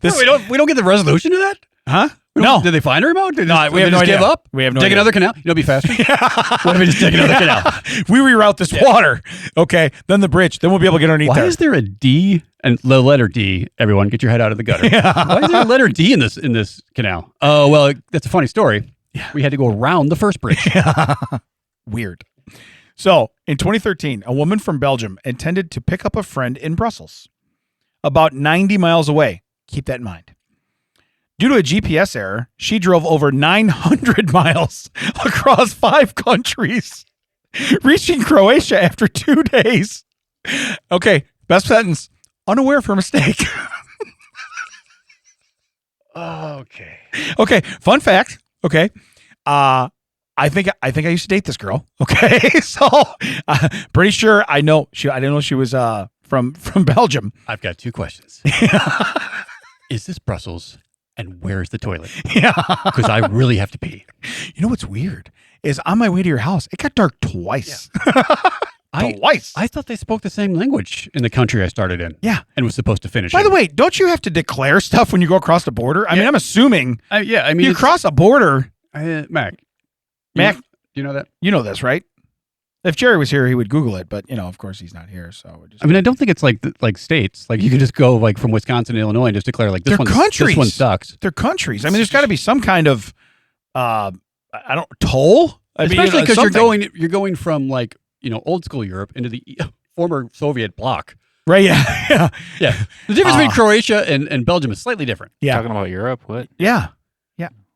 Speaker 2: We don't get the resolution to that?
Speaker 1: Huh?
Speaker 2: No. Did they find a remote? Did
Speaker 1: No,
Speaker 2: they
Speaker 1: we have no
Speaker 2: just
Speaker 1: idea.
Speaker 2: give up?
Speaker 1: We have no
Speaker 2: Dig
Speaker 1: idea.
Speaker 2: another canal? It'll be faster. What if we just dig another canal?
Speaker 1: We reroute this water. Okay. Then the bridge. Then we'll be able to get underneath
Speaker 2: Why
Speaker 1: there.
Speaker 2: is there a D and the letter D? Everyone, get your head out of the gutter. Why is there a letter D in this canal? Oh, well, that's a funny story.
Speaker 1: Yeah.
Speaker 2: We had to go around the first bridge.
Speaker 1: Weird. So, in 2013, a woman from Belgium intended to pick up a friend in Brussels, about 90 miles away. Keep that in mind. Due to a GPS error, she drove over 900 miles across 5 countries, reaching Croatia after 2 days. Okay, best sentence. Unaware of her mistake.
Speaker 2: Okay.
Speaker 1: Okay, fun fact. Okay, I think I used to date this girl. Okay, so pretty sure I know she. I didn't know she was from Belgium.
Speaker 2: I've got 2 questions. Is this Brussels? And where's the toilet?
Speaker 1: Yeah,
Speaker 2: Because I really have to pee.
Speaker 1: you know what's weird is on my way to your house, it got dark twice. Twice.
Speaker 2: I thought they spoke the same language in the country I started in.
Speaker 1: Yeah.
Speaker 2: And was supposed to finish
Speaker 1: By
Speaker 2: in.
Speaker 1: the way, don't you have to declare stuff when you go across the border? I mean, I'm assuming
Speaker 2: I mean,
Speaker 1: you cross a border.
Speaker 2: Mac.
Speaker 1: Mac,
Speaker 2: Do you know that?
Speaker 1: you know this, right? If Jerry was here, he would Google it, but of course, he's not here. So we're just.
Speaker 2: I mean, I don't think it's like states. Like you can just go like from Wisconsin to Illinois and just declare like
Speaker 1: They're
Speaker 2: this
Speaker 1: countries.
Speaker 2: one sucks.
Speaker 1: They're countries. I mean, there's got to be some kind of, toll. I mean,
Speaker 2: Especially because
Speaker 1: something.
Speaker 2: you're going from like old school Europe into the former Soviet bloc.
Speaker 1: Right? Yeah.
Speaker 2: Yeah. The difference between Croatia and Belgium is slightly different.
Speaker 1: Yeah.
Speaker 3: Talking about Europe? What?
Speaker 1: Yeah.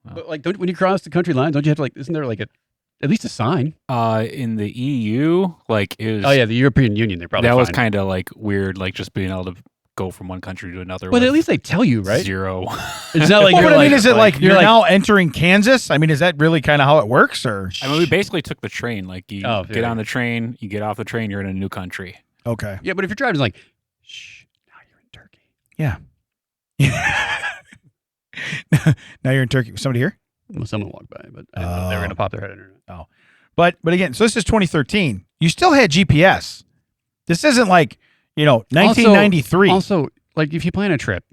Speaker 2: But like, when you cross the country line, don't you have to like? Isn't there like at least a sign?
Speaker 3: In the EU, like it was.
Speaker 2: Oh yeah, the European Union. They're probably
Speaker 3: that was
Speaker 2: fine.
Speaker 3: kind of like weird, like just being able to go from one country to another.
Speaker 2: But
Speaker 3: with
Speaker 2: at least they tell you, right?
Speaker 3: 0.
Speaker 2: It's not like
Speaker 1: Well,
Speaker 2: you're
Speaker 1: but I
Speaker 2: like,
Speaker 1: mean, is it like you're
Speaker 2: you're
Speaker 1: now entering Kansas? I mean, is that really kind of how it works, or?
Speaker 3: I mean, we basically took the train. Like you
Speaker 2: Oh,
Speaker 3: get
Speaker 2: yeah.
Speaker 3: on the train, you get off the train, you're in a new country.
Speaker 1: Okay.
Speaker 2: Yeah, but if you're driving, it's like, shh, now you're in Turkey.
Speaker 1: Yeah. Now you're in Turkey. Was somebody here?
Speaker 2: Well, someone walked by, but I didn't know they were going to pop their head in.
Speaker 1: But again, so this is 2013. You still had GPS. This isn't like 1993.
Speaker 2: Also, like if you plan a trip,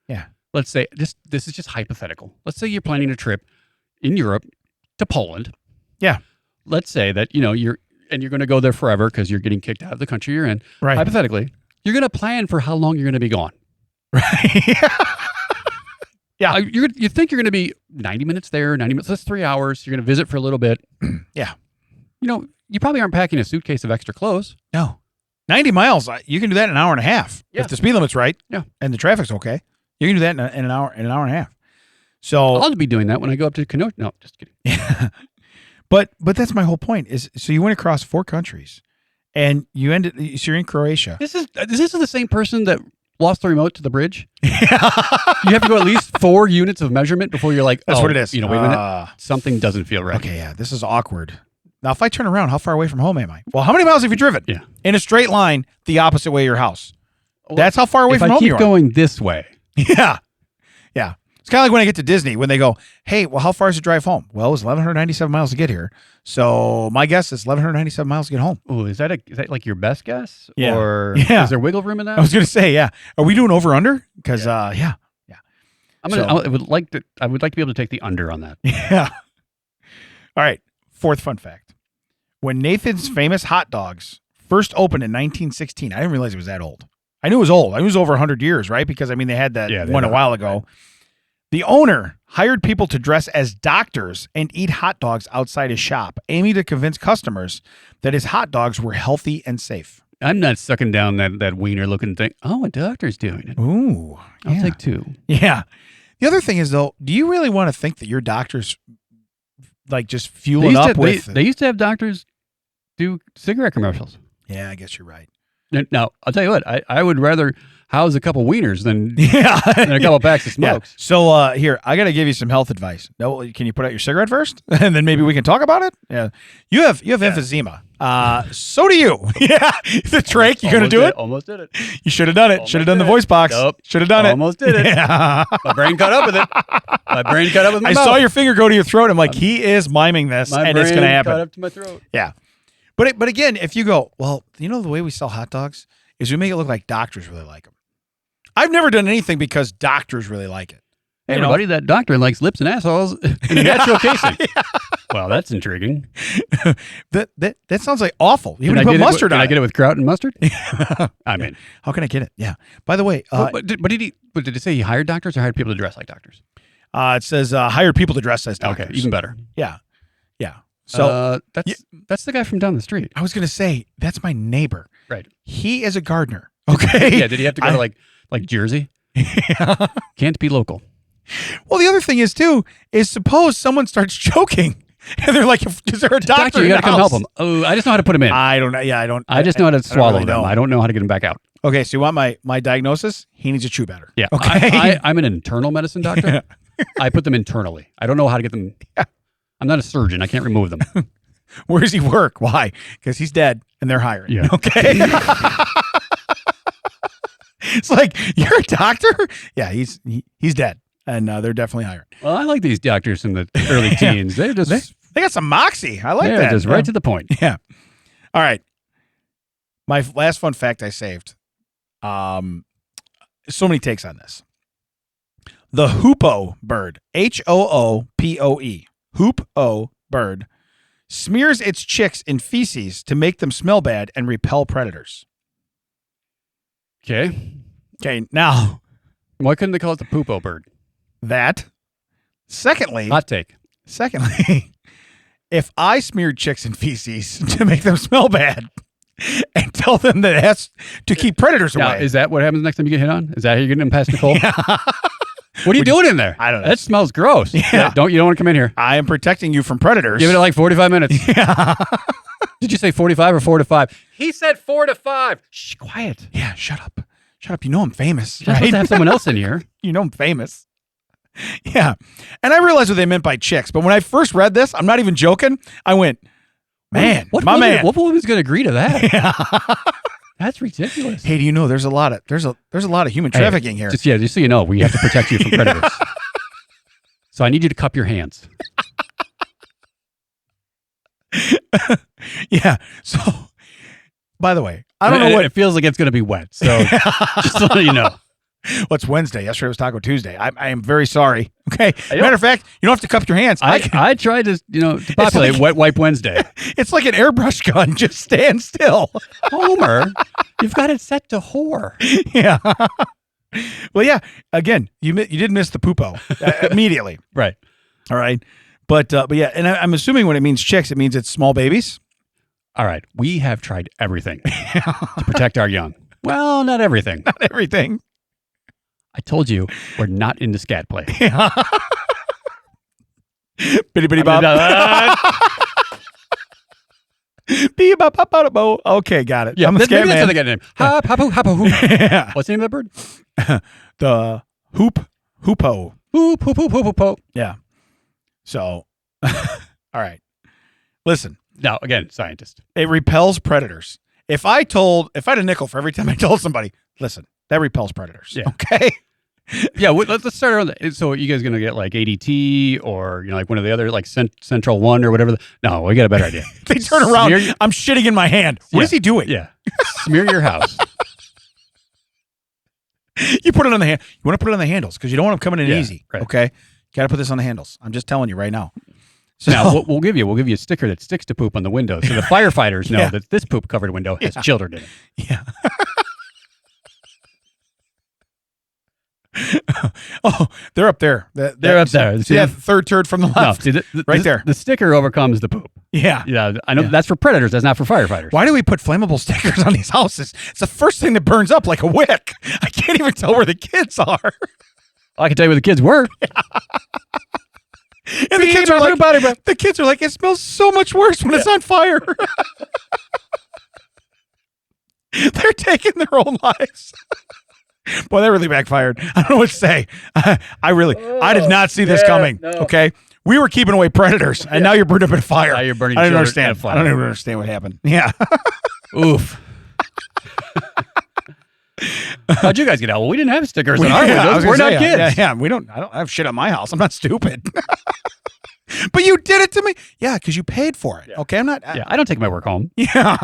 Speaker 1: Yeah.
Speaker 2: Let's say this is just hypothetical. Let's say you're planning a trip in Europe to Poland.
Speaker 1: Yeah.
Speaker 2: Let's say that you're going to go there forever because you're getting kicked out of the country you're in.
Speaker 1: Right.
Speaker 2: Hypothetically, you're going to plan for how long you're going to be gone.
Speaker 1: Right. Yeah.
Speaker 2: You think you're going to be 90 minutes there, 90 minutes. That's 3 hours. You're going to visit for a little bit.
Speaker 1: Yeah.
Speaker 2: You probably aren't packing a suitcase of extra clothes.
Speaker 1: No. 90 miles, you can do that in an hour and a half.
Speaker 2: Yeah.
Speaker 1: If the speed limit's right
Speaker 2: Yeah.
Speaker 1: and the traffic's okay, you can do that in an hour and a half. So
Speaker 2: I'll be doing that when I go up to Kenosha. No, just kidding.
Speaker 1: Yeah. But that's my whole point is, so you went across 4 countries and so you're in Croatia.
Speaker 2: This is the same person that lost the remote to the bridge. You have to go at least 4 units of measurement before you're like,
Speaker 1: That's what it is.
Speaker 2: Wait a minute. Something doesn't feel right.
Speaker 1: Okay, yeah, this is awkward. Now, if I turn around, how far away from home am I? Well, how many miles have you driven?
Speaker 2: Yeah.
Speaker 1: In a straight line, the opposite way of your house. That's how far away
Speaker 2: If
Speaker 1: from
Speaker 2: I
Speaker 1: home you
Speaker 2: keep
Speaker 1: are.
Speaker 2: going this way,
Speaker 1: Yeah. Yeah. It's kind of like when I get to Disney, when they go, hey, well, how far is the drive home? Well, it's 1,197 miles to get here. So my guess is 1,197 miles to get home.
Speaker 2: oh, is that like your best guess?
Speaker 1: Yeah.
Speaker 2: Or
Speaker 1: Yeah.
Speaker 2: is there wiggle room in that?
Speaker 1: I was going to say, yeah. Are we doing over under? Because, yeah.
Speaker 2: I would like to be able to take the under on that.
Speaker 1: Yeah. All right. 4th fun fact. When Nathan's famous hot dogs first opened in 1916, I didn't realize it was that old. I knew it was old. I knew it was over 100 years, right? Because, I mean, they had that one a while ago. The owner hired people to dress as doctors and eat hot dogs outside his shop, aiming to convince customers that his hot dogs were healthy and safe.
Speaker 2: I'm not sucking down that wiener looking thing. Oh, a doctor's doing it.
Speaker 1: Ooh.
Speaker 2: I'll take 2.
Speaker 1: Yeah. The other thing is, though, do you really want to think that your doctors like just fuel it up with?
Speaker 2: They used to have doctors do cigarette commercials.
Speaker 1: Yeah, I guess you're right.
Speaker 2: Now, I'll tell you what, I would rather house a couple wieners than
Speaker 1: Yeah.
Speaker 2: than a couple packs of smokes.
Speaker 1: Yeah. So here, I got to give you some health advice. No, can you put out your cigarette first, and then maybe we can talk about it? Yeah. You have emphysema. So do you. Yeah. The trach, you gonna do it?
Speaker 2: Almost did it.
Speaker 1: You should have done it. Should have done the voice box.
Speaker 2: Nope.
Speaker 1: Should have done it.
Speaker 2: Almost did it.
Speaker 1: Yeah.
Speaker 2: My brain caught up with it. My brain caught up with my
Speaker 1: I
Speaker 2: mouth.
Speaker 1: saw your finger go to your throat. I'm like, he is miming this,
Speaker 2: My
Speaker 1: and
Speaker 2: brain
Speaker 1: it's gonna happen.
Speaker 2: caught up to my throat.
Speaker 1: Yeah. But again, if you go, well, the way we sell hot dogs is we make it look like doctors really like them. I've never done anything because doctors really like it.
Speaker 2: Hey, everybody, that doctor likes lips and assholes in a natural casing. Yeah. Well, that's intriguing.
Speaker 1: That sounds like awful. You
Speaker 2: Can I
Speaker 1: put
Speaker 2: get
Speaker 1: mustard on
Speaker 2: Can I
Speaker 1: it.
Speaker 2: get it with kraut and mustard? I mean,
Speaker 1: how can I get it? Yeah. By the way,
Speaker 2: but did it say he hired doctors or hired people to dress like doctors?
Speaker 1: it says hired people to dress as doctors.
Speaker 2: Okay, even better.
Speaker 1: Yeah. Yeah. So
Speaker 2: that's the guy from down the street.
Speaker 1: I was going to say, that's my neighbor.
Speaker 2: Right.
Speaker 1: He is a gardener. Okay.
Speaker 2: Yeah. Did he have to go to like Jersey?
Speaker 1: Yeah.
Speaker 2: Can't be local.
Speaker 1: Well, the other thing is too, is suppose someone starts choking and they're like, is there a doctor?
Speaker 2: You
Speaker 1: in
Speaker 2: got to
Speaker 1: the
Speaker 2: come help
Speaker 1: house?
Speaker 2: him. Oh, I just know how to put him in.
Speaker 1: I don't know. Yeah, I don't.
Speaker 2: I just know how to swallow
Speaker 1: really
Speaker 2: them.
Speaker 1: know.
Speaker 2: I don't know how to get them back out.
Speaker 1: Okay, so you want my diagnosis? He needs to chew better.
Speaker 2: Yeah.
Speaker 1: Okay.
Speaker 2: I'm an internal medicine doctor. I put them internally. I don't know how to get them. I'm not a surgeon. I can't remove them.
Speaker 1: Where does he work? Why? Because he's dead and they're hiring.
Speaker 2: Yeah.
Speaker 1: Okay. It's like, you're a doctor? Yeah, he's dead, and they're definitely hiring.
Speaker 2: Well, I like these doctors in the early teens. They're just
Speaker 1: They got some moxie. I like that.
Speaker 2: just right to the point.
Speaker 1: Yeah. All right. My last fun fact I saved. So many takes on this. The hoopoe bird, Hoopoe, hoopoe bird, smears its chicks in feces to make them smell bad and repel predators. Okay, now
Speaker 2: Why couldn't they call it the poopo bird?
Speaker 1: that. Secondly,
Speaker 2: Hot take.
Speaker 1: if I smeared chicks in feces to make them smell bad and tell them that it has to keep predators
Speaker 2: Now,
Speaker 1: away.
Speaker 2: is that what happens next time you get hit on? Is that how you're getting them past Nicole? What are you doing in there?
Speaker 1: I don't know.
Speaker 2: That smells gross.
Speaker 1: Yeah.
Speaker 2: You don't want to come in here.
Speaker 1: I am protecting you from predators.
Speaker 2: Give it like 45 minutes.
Speaker 1: Yeah.
Speaker 2: Did you say 45 or 4 to 5? He said 4 to 5. Shh, quiet.
Speaker 1: Yeah, shut up. Shut up. You know I'm famous,
Speaker 2: You're not supposed to have someone else in here.
Speaker 1: You know I'm famous. Yeah. And I realized what they meant by chicks, but when I first read this, I'm not even joking. I went, man,
Speaker 2: What
Speaker 1: my
Speaker 2: woman,
Speaker 1: man.
Speaker 2: What woman's going to agree to that?
Speaker 1: Yeah.
Speaker 2: That's ridiculous.
Speaker 1: Hey, do you know there's a lot of human trafficking here?
Speaker 2: Just so you know, we have to protect you from predators. So I need you to cup your hands.
Speaker 1: Yeah. So, by the way, I don't know what
Speaker 2: it feels like it's going to be wet. So just so you know.
Speaker 1: What's Wednesday? Yesterday was Taco Tuesday. I am very sorry. Okay. Matter of fact, you don't have to cup your hands.
Speaker 2: I tried to populate
Speaker 1: like-
Speaker 2: Wet Wipe Wednesday.
Speaker 1: It's like an airbrush gun. Just stand still.
Speaker 2: Homer, you've got it set to whore.
Speaker 1: Yeah. Well, yeah. Again, you did miss the poopo immediately.
Speaker 2: Right.
Speaker 1: All right. But yeah, and I'm assuming when it means chicks, it means it's small babies.
Speaker 2: All right. We have tried everything to protect our young. Well, not everything.
Speaker 1: Not everything.
Speaker 2: I told you we're not into scat play.
Speaker 1: Bitty bitty bob. Okay, got it.
Speaker 2: Yeah,
Speaker 1: I'm a
Speaker 2: maybe
Speaker 1: scat
Speaker 2: that's how
Speaker 1: man.
Speaker 2: they get a name. Ha, papu, hapu, hoop.
Speaker 1: Yeah.
Speaker 2: What's the name of that bird?
Speaker 1: The hoopo.
Speaker 2: Hoop, hoop, hoop, hoop, hoop, hoop.
Speaker 1: Yeah. So, all right. Listen,
Speaker 2: Now, again, scientist.
Speaker 1: it repels predators. If I had a nickel for every time I told somebody, listen, that repels predators.
Speaker 2: Yeah.
Speaker 1: Okay.
Speaker 2: Yeah, let's start around that. So, you guys gonna get like ADT or like one of the other like Central One or whatever? No, we got a better idea.
Speaker 1: They turn around.
Speaker 2: Smear-
Speaker 1: I'm shitting in my hand. What is he doing?
Speaker 2: Yeah, smear your house.
Speaker 1: You put it on the hand. You want to put it on the handles because you don't want them coming in
Speaker 2: Yeah,
Speaker 1: easy.
Speaker 2: right.
Speaker 1: Okay. Got to put this on the handles. I'm just telling you right now. So,
Speaker 2: Now, what we'll give you a sticker that sticks to poop on the window, so the firefighters know
Speaker 1: Yeah.
Speaker 2: that this poop covered window has children in it.
Speaker 1: yeah. Oh, they're up there.
Speaker 2: They're up there. See
Speaker 1: Yeah,
Speaker 2: that?
Speaker 1: third turd from the
Speaker 2: No,
Speaker 1: left.
Speaker 2: see,
Speaker 1: Right there.
Speaker 2: The sticker overcomes the poop.
Speaker 1: Yeah.
Speaker 2: Yeah, I know
Speaker 1: Yeah.
Speaker 2: that's for predators. That's not for firefighters.
Speaker 1: Why do we put flammable stickers on these houses? It's the first thing that burns up like a wick. I can't even tell where the kids are.
Speaker 2: I can tell you where the kids were.
Speaker 1: And the kids are like, it smells so much worse when it's on fire. They're taking their own lives. Boy, that really backfired. I don't know what to say. I did not see this coming.
Speaker 2: no.
Speaker 1: Okay. We were keeping away predators, and now you're burning up in a fire.
Speaker 2: Now you're burning
Speaker 1: I don't
Speaker 2: children
Speaker 1: understand.
Speaker 2: at a fire.
Speaker 1: I don't even understand what happened. Yeah.
Speaker 2: Oof. How'd you guys get out? Well, we didn't have stickers on our
Speaker 1: I
Speaker 2: windows.
Speaker 1: was
Speaker 2: We're
Speaker 1: gonna
Speaker 2: not
Speaker 1: say,
Speaker 2: kids.
Speaker 1: Yeah. I don't have shit on my house. I'm not stupid. But you did it to me. Yeah, because you paid for it.
Speaker 2: Yeah.
Speaker 1: Okay. I'm not.
Speaker 2: Yeah, I don't take my work home.
Speaker 1: Yeah.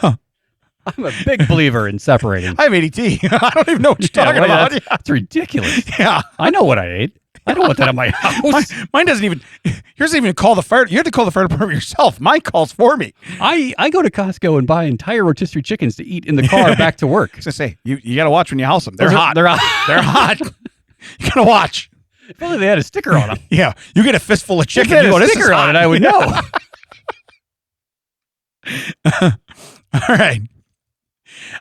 Speaker 2: I'm a big believer in separating.
Speaker 1: I have ADT. I don't even know what you're talking
Speaker 2: well,
Speaker 1: about.
Speaker 2: That's ridiculous.
Speaker 1: Yeah.
Speaker 2: I know what I ate. I don't want that on my house.
Speaker 1: Mine doesn't even. Yours doesn't even call the fire. You have to call the fire department yourself. Mine calls for me.
Speaker 2: I go to Costco and buy entire rotisserie chickens to eat in the car back to work.
Speaker 1: I was gonna say you got to watch when you house them. They're hot.
Speaker 2: They're hot.
Speaker 1: They're hot. You gotta watch.
Speaker 2: If only they had a sticker on them.
Speaker 1: Yeah, you get a fistful of
Speaker 2: If
Speaker 1: chicken.
Speaker 2: they had
Speaker 1: You
Speaker 2: a
Speaker 1: go, this is
Speaker 2: sticker on
Speaker 1: hot.
Speaker 2: it, I would know.
Speaker 1: All right.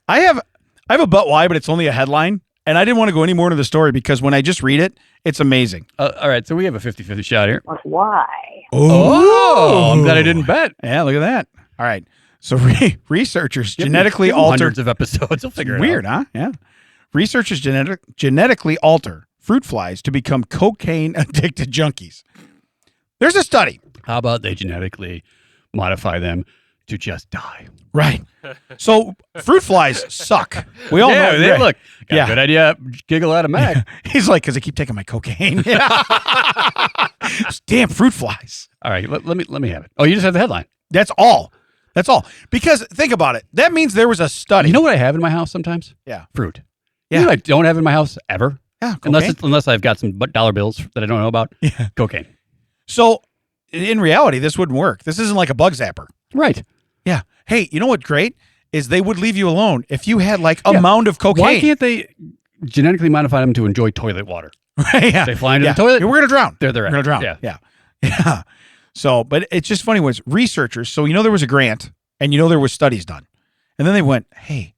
Speaker 1: I have a but why, but it's only a headline, and I didn't want to go any more into the story because when I just read it, it's amazing.
Speaker 2: All right, so we have a 50-50 shot here.
Speaker 5: Why?
Speaker 2: Oh, I'm glad I didn't bet.
Speaker 1: Yeah, look at that. All right. So researchers
Speaker 2: Give
Speaker 1: genetically
Speaker 2: them
Speaker 1: altered.
Speaker 2: hundreds of episodes. They'll figure it
Speaker 1: Weird,
Speaker 2: out.
Speaker 1: huh? Yeah. Researchers genetically alter fruit flies to become cocaine addicted junkies. There's a study.
Speaker 2: How about they genetically modify them to just die?
Speaker 1: Right. So fruit flies suck. We all know.
Speaker 2: they
Speaker 1: right?
Speaker 2: look. Got
Speaker 1: Yeah.
Speaker 2: a good idea. Giggle out of Mac.
Speaker 1: He's like, because I keep taking my cocaine. Yeah. Damn fruit flies.
Speaker 2: All right, let me have it. Oh, you just have the headline.
Speaker 1: That's all. That's all. Because think about it. That means there was a study.
Speaker 2: You know what I have in my house sometimes?
Speaker 1: Yeah.
Speaker 2: Fruit.
Speaker 1: Yeah.
Speaker 2: You know what I don't have in my house ever?
Speaker 1: Yeah. Cocaine.
Speaker 2: Unless I've got some dollar bills that I don't know about.
Speaker 1: Yeah.
Speaker 2: Cocaine.
Speaker 1: So in reality, this wouldn't work. This isn't like a bug zapper.
Speaker 2: Right.
Speaker 1: Yeah. Hey, you know what's great is they would leave you alone if you had like a mound of cocaine.
Speaker 2: Why can't they genetically modify them to enjoy toilet water?
Speaker 1: Yeah.
Speaker 2: They fly into
Speaker 1: Yeah.
Speaker 2: the toilet.
Speaker 1: We're gonna drown.
Speaker 2: They're
Speaker 1: We're gonna drown.
Speaker 2: Yeah.
Speaker 1: Yeah. Yeah. So, but it's just funny was researchers. So there was a grant, and there was studies done, and then they went, "Hey,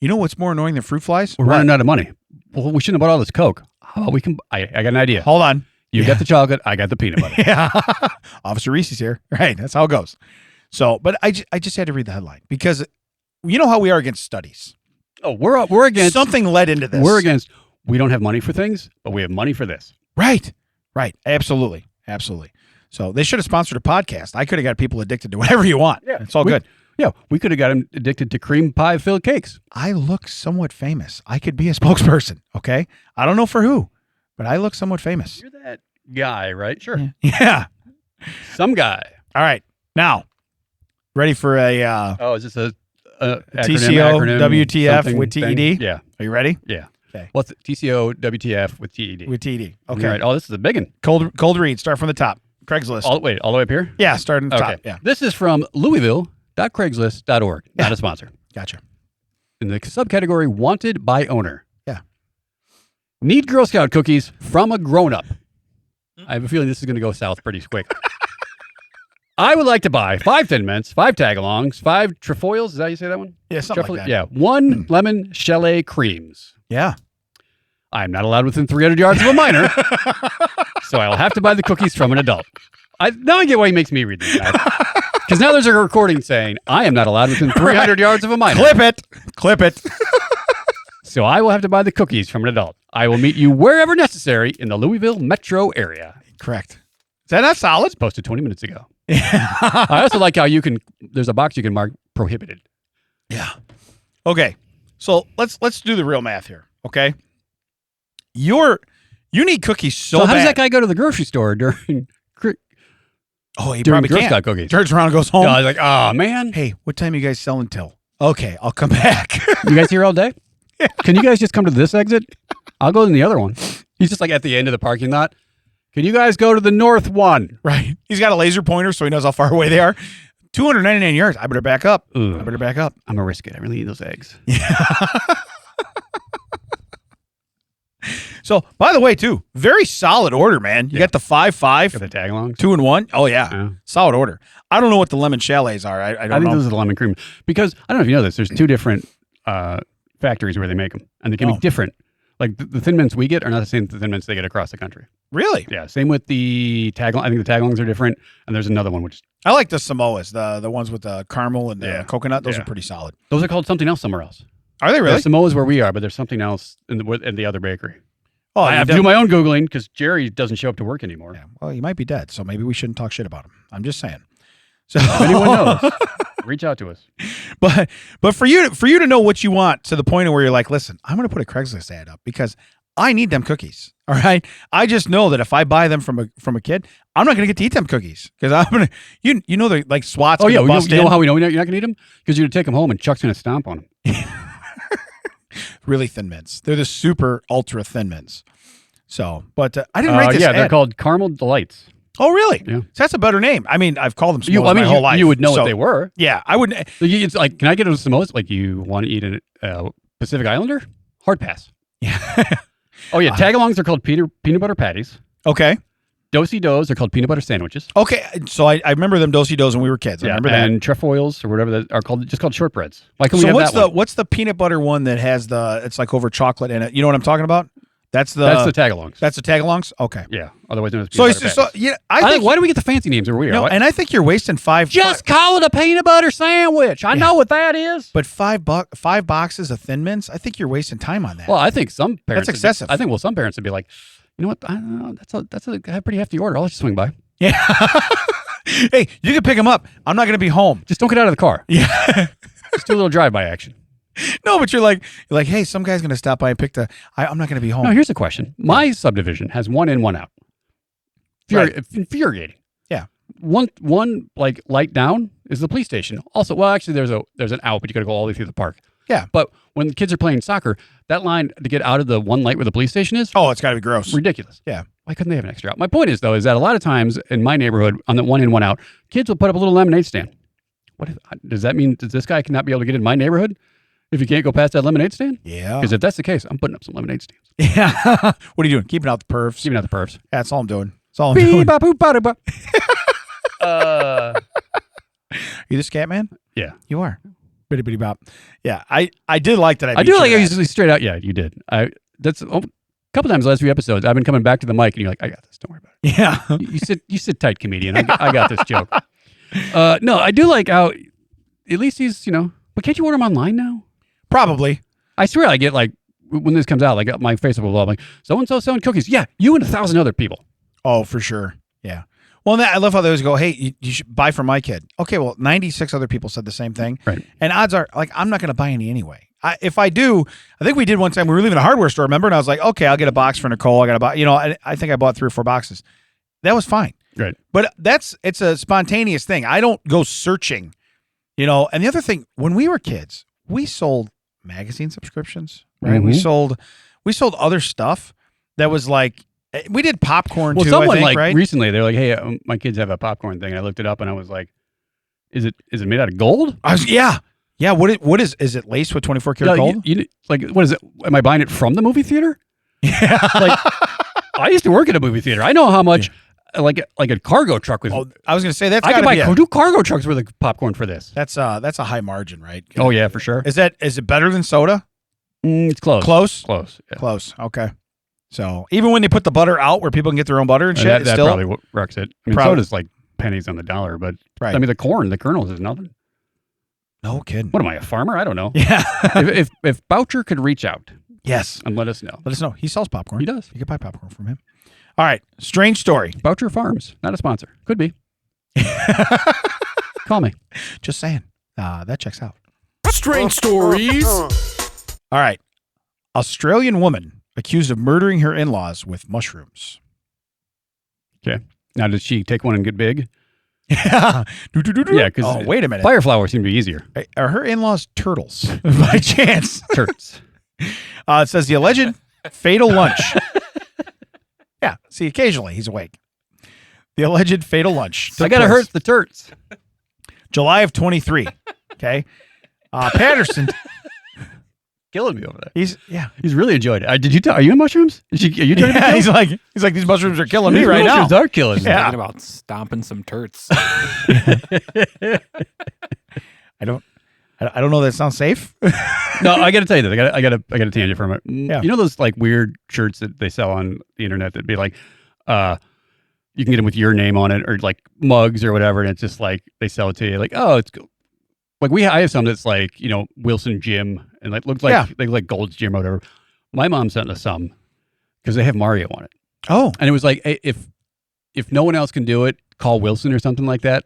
Speaker 1: you know what's more annoying than fruit flies?
Speaker 2: We're running out of money. Well, we shouldn't have bought all this Coke. Oh, we can. I got an idea.
Speaker 1: Hold on.
Speaker 2: You
Speaker 1: Yeah.
Speaker 2: got the chocolate. I got the peanut butter.
Speaker 1: Yeah. Officer Reese's here. Right. That's how it goes. So, but I just had to read the headline because you know how we are against studies.
Speaker 2: Oh, we're against
Speaker 1: Something led into this.
Speaker 2: We're against. We don't have money for things, but we have money for this.
Speaker 1: Right. Right. Absolutely. Absolutely. So they should have sponsored a podcast. I could have got people addicted to whatever you want.
Speaker 2: Yeah.
Speaker 1: It's all good.
Speaker 2: Yeah, we could have got him addicted to cream pie filled cakes.
Speaker 1: I look somewhat famous. I could be a spokesperson. Okay. I don't know for who, but I look somewhat famous.
Speaker 2: You're that guy, right? Sure.
Speaker 1: Yeah.
Speaker 2: Some guy.
Speaker 1: All right. Now, ready for a
Speaker 2: Oh, is this a
Speaker 1: TCO
Speaker 2: acronym,
Speaker 1: WTF
Speaker 2: something
Speaker 1: with
Speaker 2: thing?
Speaker 1: TED?
Speaker 2: Yeah.
Speaker 1: Are you ready?
Speaker 2: Yeah.
Speaker 1: Okay.
Speaker 2: What's it? TCO WTF with TED?
Speaker 1: With TED. Okay.
Speaker 2: All right. Oh, this is a big one.
Speaker 1: Cold read. Start from the top. Craigslist.
Speaker 2: All the way up here?
Speaker 1: Yeah. Start in the
Speaker 2: Okay.
Speaker 1: top. Yeah.
Speaker 2: This is from Louisville.craigslist.org. Not a sponsor.
Speaker 1: Gotcha.
Speaker 2: in the subcategory wanted by owner.
Speaker 1: Yeah.
Speaker 2: Need Girl Scout cookies from a grown-up. I have a feeling this is going to go south pretty quick. I would like to buy 5 Thin Mints, 5 Tagalongs, 5 trefoils. Is that how you say that one?
Speaker 1: Yeah, something like that.
Speaker 2: Yeah. 1 lemon chalet creams.
Speaker 1: Yeah.
Speaker 2: I'm not allowed within 300 yards of a minor, so I'll have to buy the cookies from an adult. Now I get why he makes me read this, guys. Because now there's a recording saying, I am not allowed within 300 yards of a minor.
Speaker 1: Clip it.
Speaker 2: So I will have to buy the cookies from an adult. I will meet you wherever necessary in the Louisville metro area.
Speaker 1: Correct. Is that not solid?
Speaker 2: Posted 20 minutes ago. I also like how there's a box you can mark prohibited.
Speaker 1: Yeah. Okay. So let's do the real math here. Okay. You need cookies so bad.
Speaker 2: How does that guy go to the grocery store during
Speaker 1: he
Speaker 2: during
Speaker 1: probably
Speaker 2: Girl
Speaker 1: can't.
Speaker 2: Scout cookies?
Speaker 1: Turns around and goes home.
Speaker 2: I was like, oh man.
Speaker 1: Hey, what time are you guys selling till? Okay, I'll come back.
Speaker 2: You guys here all day? Yeah. Can you guys just come to this exit? I'll go in the other one. He's just like at the end of the parking lot. Can you guys go to the north one?
Speaker 1: Right. He's got a laser pointer so he knows how far away they are. 299 yards. I better back up.
Speaker 2: Ugh.
Speaker 1: I better back up.
Speaker 2: I'm going to risk it. I really need those eggs.
Speaker 1: Yeah. So, by the way, too, very solid order, man. You got the 5-5.
Speaker 2: Got the tagalongs.
Speaker 1: 2 and 1. Oh, yeah. Solid order. I don't know what the lemon chalets are. I don't know.
Speaker 2: I think those are the lemon cream. Because, I don't know if you know this, there's 2 different factories where they make them. And they can be different. Like, the Thin Mints we get are not the same Thin Mints they get across the country.
Speaker 1: Really?
Speaker 2: Yeah. Same with the tagalong. I think the tagalongs are different. And there's another one, which
Speaker 1: I like the Samoas, the ones with the caramel and the coconut. Those are pretty solid.
Speaker 2: Those are called something else somewhere else.
Speaker 1: Are they really?
Speaker 2: There's Samoa's where we are, but there's something else in the other bakery.
Speaker 1: Oh,
Speaker 2: I have to do my own Googling because Jerry doesn't show up to work anymore.
Speaker 1: Yeah. Well, he might be dead, so maybe we shouldn't talk shit about him. I'm just saying. So
Speaker 2: if anyone knows, reach out to us.
Speaker 1: But for you to know what you want to the point where you're like, listen, I'm going to put a Craigslist ad up because I need them cookies. All right. I just know that if I buy them from a kid, I'm not going to get to eat them cookies because I'm going to, you know, they're like SWAT's.
Speaker 2: Oh, yeah.
Speaker 1: You
Speaker 2: know how we know you're not going to eat them? Because you're going to take them home and Chuck's going to stomp on them.
Speaker 1: Really Thin Mints. They're the super ultra Thin Mints. So, but I didn't write this ad.
Speaker 2: They're called Caramel Delights.
Speaker 1: Oh, really?
Speaker 2: Yeah.
Speaker 1: So that's a better name. I mean, I've called them Samoas my whole life.
Speaker 2: You would know what they were.
Speaker 1: Yeah, I wouldn't.
Speaker 2: It's like, can I get a Samoas? Like, you want to eat a Pacific Islander? Hard pass.
Speaker 1: Yeah.
Speaker 2: Oh, yeah. Tagalongs are called peanut butter patties.
Speaker 1: Okay.
Speaker 2: Do-si-dos are called peanut butter sandwiches.
Speaker 1: Okay. So I remember them do-si-dos when we were kids. I remember that.
Speaker 2: And trefoils or whatever that are called shortbreads. Why can't we have that one?
Speaker 1: What's the peanut butter one that has it's like over chocolate in it? You know what I'm talking about? That's the
Speaker 2: tagalongs.
Speaker 1: That's the tagalongs? Okay.
Speaker 2: Yeah. Otherwise known as peanut butter patties.
Speaker 1: Yeah, I think
Speaker 2: why do we get the fancy names where we are?
Speaker 1: No, and I think you're wasting
Speaker 2: Just call it a peanut butter sandwich. I know what that is.
Speaker 1: But five boxes of Thin Mints, I think you're wasting time on that.
Speaker 2: Well, I think some parents
Speaker 1: That's excessive.
Speaker 2: some parents would be like, you know what? I don't know. That's a pretty hefty order. I'll let you swing by.
Speaker 1: Yeah. Hey, you can pick them up. I'm not going to be home.
Speaker 2: Just don't get out of the car.
Speaker 1: Yeah.
Speaker 2: Just do a little drive-by action.
Speaker 1: No, but you're like, hey, some guy's going to stop by and pick I'm not going to be home.
Speaker 2: No, here's a question. My subdivision has 1 in, 1 out. Infuriating.
Speaker 1: Yeah.
Speaker 2: One like light down is the police station. Also, well, actually, there's an out, but you got to go all the way through the park.
Speaker 1: Yeah.
Speaker 2: But when the kids are playing soccer, that line to get out of the one light where the police station is,
Speaker 1: oh, it's got to be gross.
Speaker 2: Ridiculous.
Speaker 1: Yeah.
Speaker 2: Why couldn't they have an extra out? My point is, though, is that a lot of times in my neighborhood, on the 1 in, 1 out, kids will put up a little lemonade stand. Does that mean this guy cannot be able to get in my neighborhood if he can't go past that lemonade stand?
Speaker 1: Yeah.
Speaker 2: Because if that's the case, I'm putting up some lemonade stands.
Speaker 1: Yeah. What are you doing? Keeping out the perfs.
Speaker 2: Keeping out the perfs.
Speaker 1: Yeah, that's all I'm doing. That's all I'm doing. You the scat man?
Speaker 2: Yeah.
Speaker 1: You are. Bitty bitty bop. Yeah. I did like that.
Speaker 2: I do like how straight out. Yeah, you did. That's a couple times the last few episodes. I've been coming back to the mic and you're like, I got this. Don't worry about it.
Speaker 1: Yeah.
Speaker 2: You sit tight, comedian. I got this joke. No, I do like how at least he's, but can't you order them online now?
Speaker 1: Probably.
Speaker 2: I swear I get like, when this comes out, like my Facebook will I'm like, so-and-so selling cookies. Yeah, you and 1,000 other people.
Speaker 1: Oh, for sure. Yeah. Well, I love how they always go, hey, you should buy for my kid. Okay, well, 96 other people said the same thing.
Speaker 2: Right.
Speaker 1: And odds are, like, I'm not going to buy any anyway. If I do, I think we did one time, we were leaving a hardware store, remember? And I was like, okay, I'll get a box for Nicole. I got to buy, I think I bought 3 or 4 boxes. That was fine.
Speaker 2: Right.
Speaker 1: But it's a spontaneous thing. I don't go searching, And the other thing, when we were kids, we sold magazine subscriptions, right?
Speaker 2: Mm-hmm.
Speaker 1: We sold other stuff that was like, we did popcorn too,
Speaker 2: someone
Speaker 1: I think, right?
Speaker 2: Recently, they're like, hey, my kids have a popcorn thing. And I looked it up and I was like, is it made out of gold?
Speaker 1: Yeah. Yeah, what is it laced with 24 karat gold?
Speaker 2: Like, what is it? Am I buying it from the movie theater?
Speaker 1: Yeah.
Speaker 2: Like, I used to work at a movie theater. I know how much, like a cargo truck with.
Speaker 1: Oh, I was going to say that's
Speaker 2: I
Speaker 1: got
Speaker 2: could
Speaker 1: to
Speaker 2: buy
Speaker 1: be
Speaker 2: 2 cargo trucks worth of popcorn for this.
Speaker 1: that's a high margin, right?
Speaker 2: Oh yeah, for sure.
Speaker 1: Is it better than soda?
Speaker 2: It's close.
Speaker 1: Close?
Speaker 2: Close. Yeah.
Speaker 1: Close. Okay. So even when they put the butter out where people can get their own butter and shit, it's
Speaker 2: that
Speaker 1: still
Speaker 2: probably wrecks it. I mean,
Speaker 1: Probably.
Speaker 2: soda's like pennies on the dollar, but
Speaker 1: right.
Speaker 2: I mean, the kernels is nothing.
Speaker 1: No kidding.
Speaker 2: What am I, a farmer? I don't know.
Speaker 1: Yeah.
Speaker 2: if Boucher could reach out
Speaker 1: Yes.
Speaker 2: and let us know.
Speaker 1: Let us know. He sells popcorn.
Speaker 2: He does.
Speaker 1: You can buy popcorn from him. All right. Strange story.
Speaker 2: Boucher Farms, not a sponsor. Could be. Call me.
Speaker 1: Just saying. That checks out.
Speaker 5: Strange stories.
Speaker 1: All right. Australian woman accused of murdering her in-laws with mushrooms.
Speaker 2: Okay. Now, did she take one and get big?
Speaker 1: Yeah.
Speaker 2: Yeah, because
Speaker 1: oh, wait a minute.
Speaker 2: fire flowers seem to be easier.
Speaker 1: Are her in-laws turtles by chance?
Speaker 2: Turts.
Speaker 1: It says the alleged fatal lunch. Yeah. See, occasionally he's awake. The alleged fatal lunch.
Speaker 2: I
Speaker 1: took
Speaker 2: gotta
Speaker 1: place
Speaker 2: hurt the turts.
Speaker 1: July of 23. Okay. Patterson.
Speaker 2: Killing me over there.
Speaker 1: He's
Speaker 2: really enjoyed it. Did you tell? Are you in mushrooms? Are you trying to
Speaker 1: Yeah,
Speaker 2: be killed?
Speaker 1: he's like these mushrooms are killing me
Speaker 2: These
Speaker 1: right now.
Speaker 2: mushrooms are killing me.
Speaker 1: Yeah.
Speaker 3: Thinking about stomping some turts.
Speaker 1: I don't know that sounds safe.
Speaker 2: No, I got to tell you that. I got a tangent from it.
Speaker 1: Yeah.
Speaker 2: You know those like weird shirts that they sell on the internet that'd be like, you can get them with your name on it, or like mugs or whatever, and it's just like they sell it to you like, oh, it's cool. Like I have some that's like, Wilson Gym, and like looks like they look like Gold's Gym or whatever. My mom sent us some because they have Mario on it.
Speaker 1: Oh,
Speaker 2: And it was like, hey, if no one else can do it, call Wilson or something like that.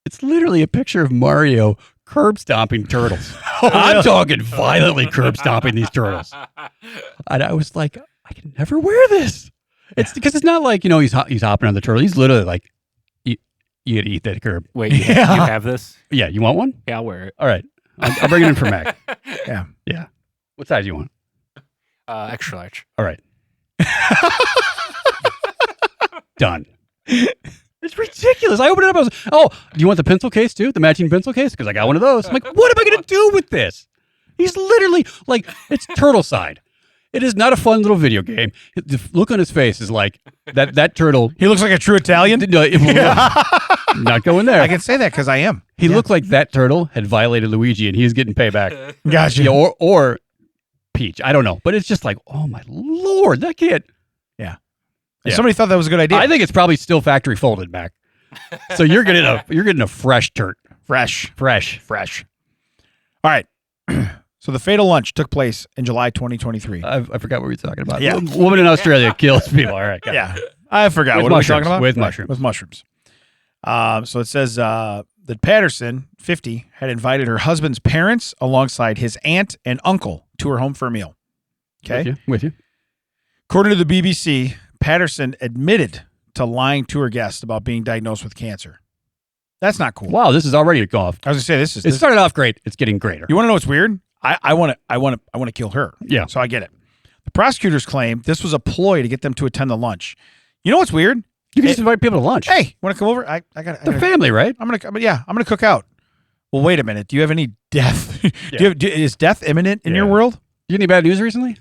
Speaker 2: It's literally a picture of Mario curb stomping turtles. I'm talking violently curb stomping these turtles. And I was like, I can never wear this. It's because it's not like, he's hopping on the turtle. He's literally like, you gotta eat that curb.
Speaker 3: Wait, you
Speaker 1: Yeah.
Speaker 3: have this?
Speaker 2: Yeah, you want one?
Speaker 3: Yeah, I'll wear it.
Speaker 2: All right. I'll bring it in for Mac.
Speaker 1: yeah.
Speaker 2: Yeah. What size do you want?
Speaker 3: Extra large.
Speaker 2: All right. Done. It's ridiculous. I opened it up. I was, do you want the pencil case too? The matching pencil case? Because I got one of those. I'm like, what am I going to do with this? He's literally like, it's turtle side. It is not a fun little video game. The look on his face is like that turtle.
Speaker 1: He looks like a true Italian.
Speaker 2: No, not going there.
Speaker 1: I can say that because I am.
Speaker 2: He looked like that turtle had violated Luigi and he's getting payback.
Speaker 1: Gotcha.
Speaker 2: Yeah, or Peach. I don't know. But it's just like, oh my Lord, that kid.
Speaker 1: Yeah.
Speaker 2: Yeah.
Speaker 1: Somebody thought that was a good idea.
Speaker 2: I think it's probably still factory folded back. So you're getting a fresh turd.
Speaker 1: Fresh. All right. So the fatal lunch took place in July 2023.
Speaker 2: I forgot what we were talking about.
Speaker 1: Yeah.
Speaker 2: Woman in Australia kills people. All right. got it.
Speaker 1: Yeah. I forgot.
Speaker 2: With
Speaker 1: What are we
Speaker 2: mushrooms,
Speaker 1: talking about?
Speaker 2: with
Speaker 1: Right,
Speaker 2: mushrooms.
Speaker 1: With mushrooms. So it says that Patterson, 50, had invited her husband's parents alongside his aunt and uncle to her home for a meal. Okay.
Speaker 2: With you.
Speaker 1: According to the BBC, Patterson admitted to lying to her guests about being diagnosed with cancer. That's not cool.
Speaker 2: Wow, this is already a golf.
Speaker 1: I was gonna say
Speaker 2: It started off great. It's getting greater.
Speaker 1: You want to know what's weird? I want to kill her.
Speaker 2: Yeah.
Speaker 1: So I get it. The prosecutors claim this was a ploy to get them to attend the lunch. You know what's weird?
Speaker 2: You can just invite people to lunch.
Speaker 1: Hey, want to come over? I got.
Speaker 2: They're family, right?
Speaker 1: I'm gonna cook out. Well, wait a minute. Do you have any death? Is death imminent in your world?
Speaker 2: You get any bad news recently?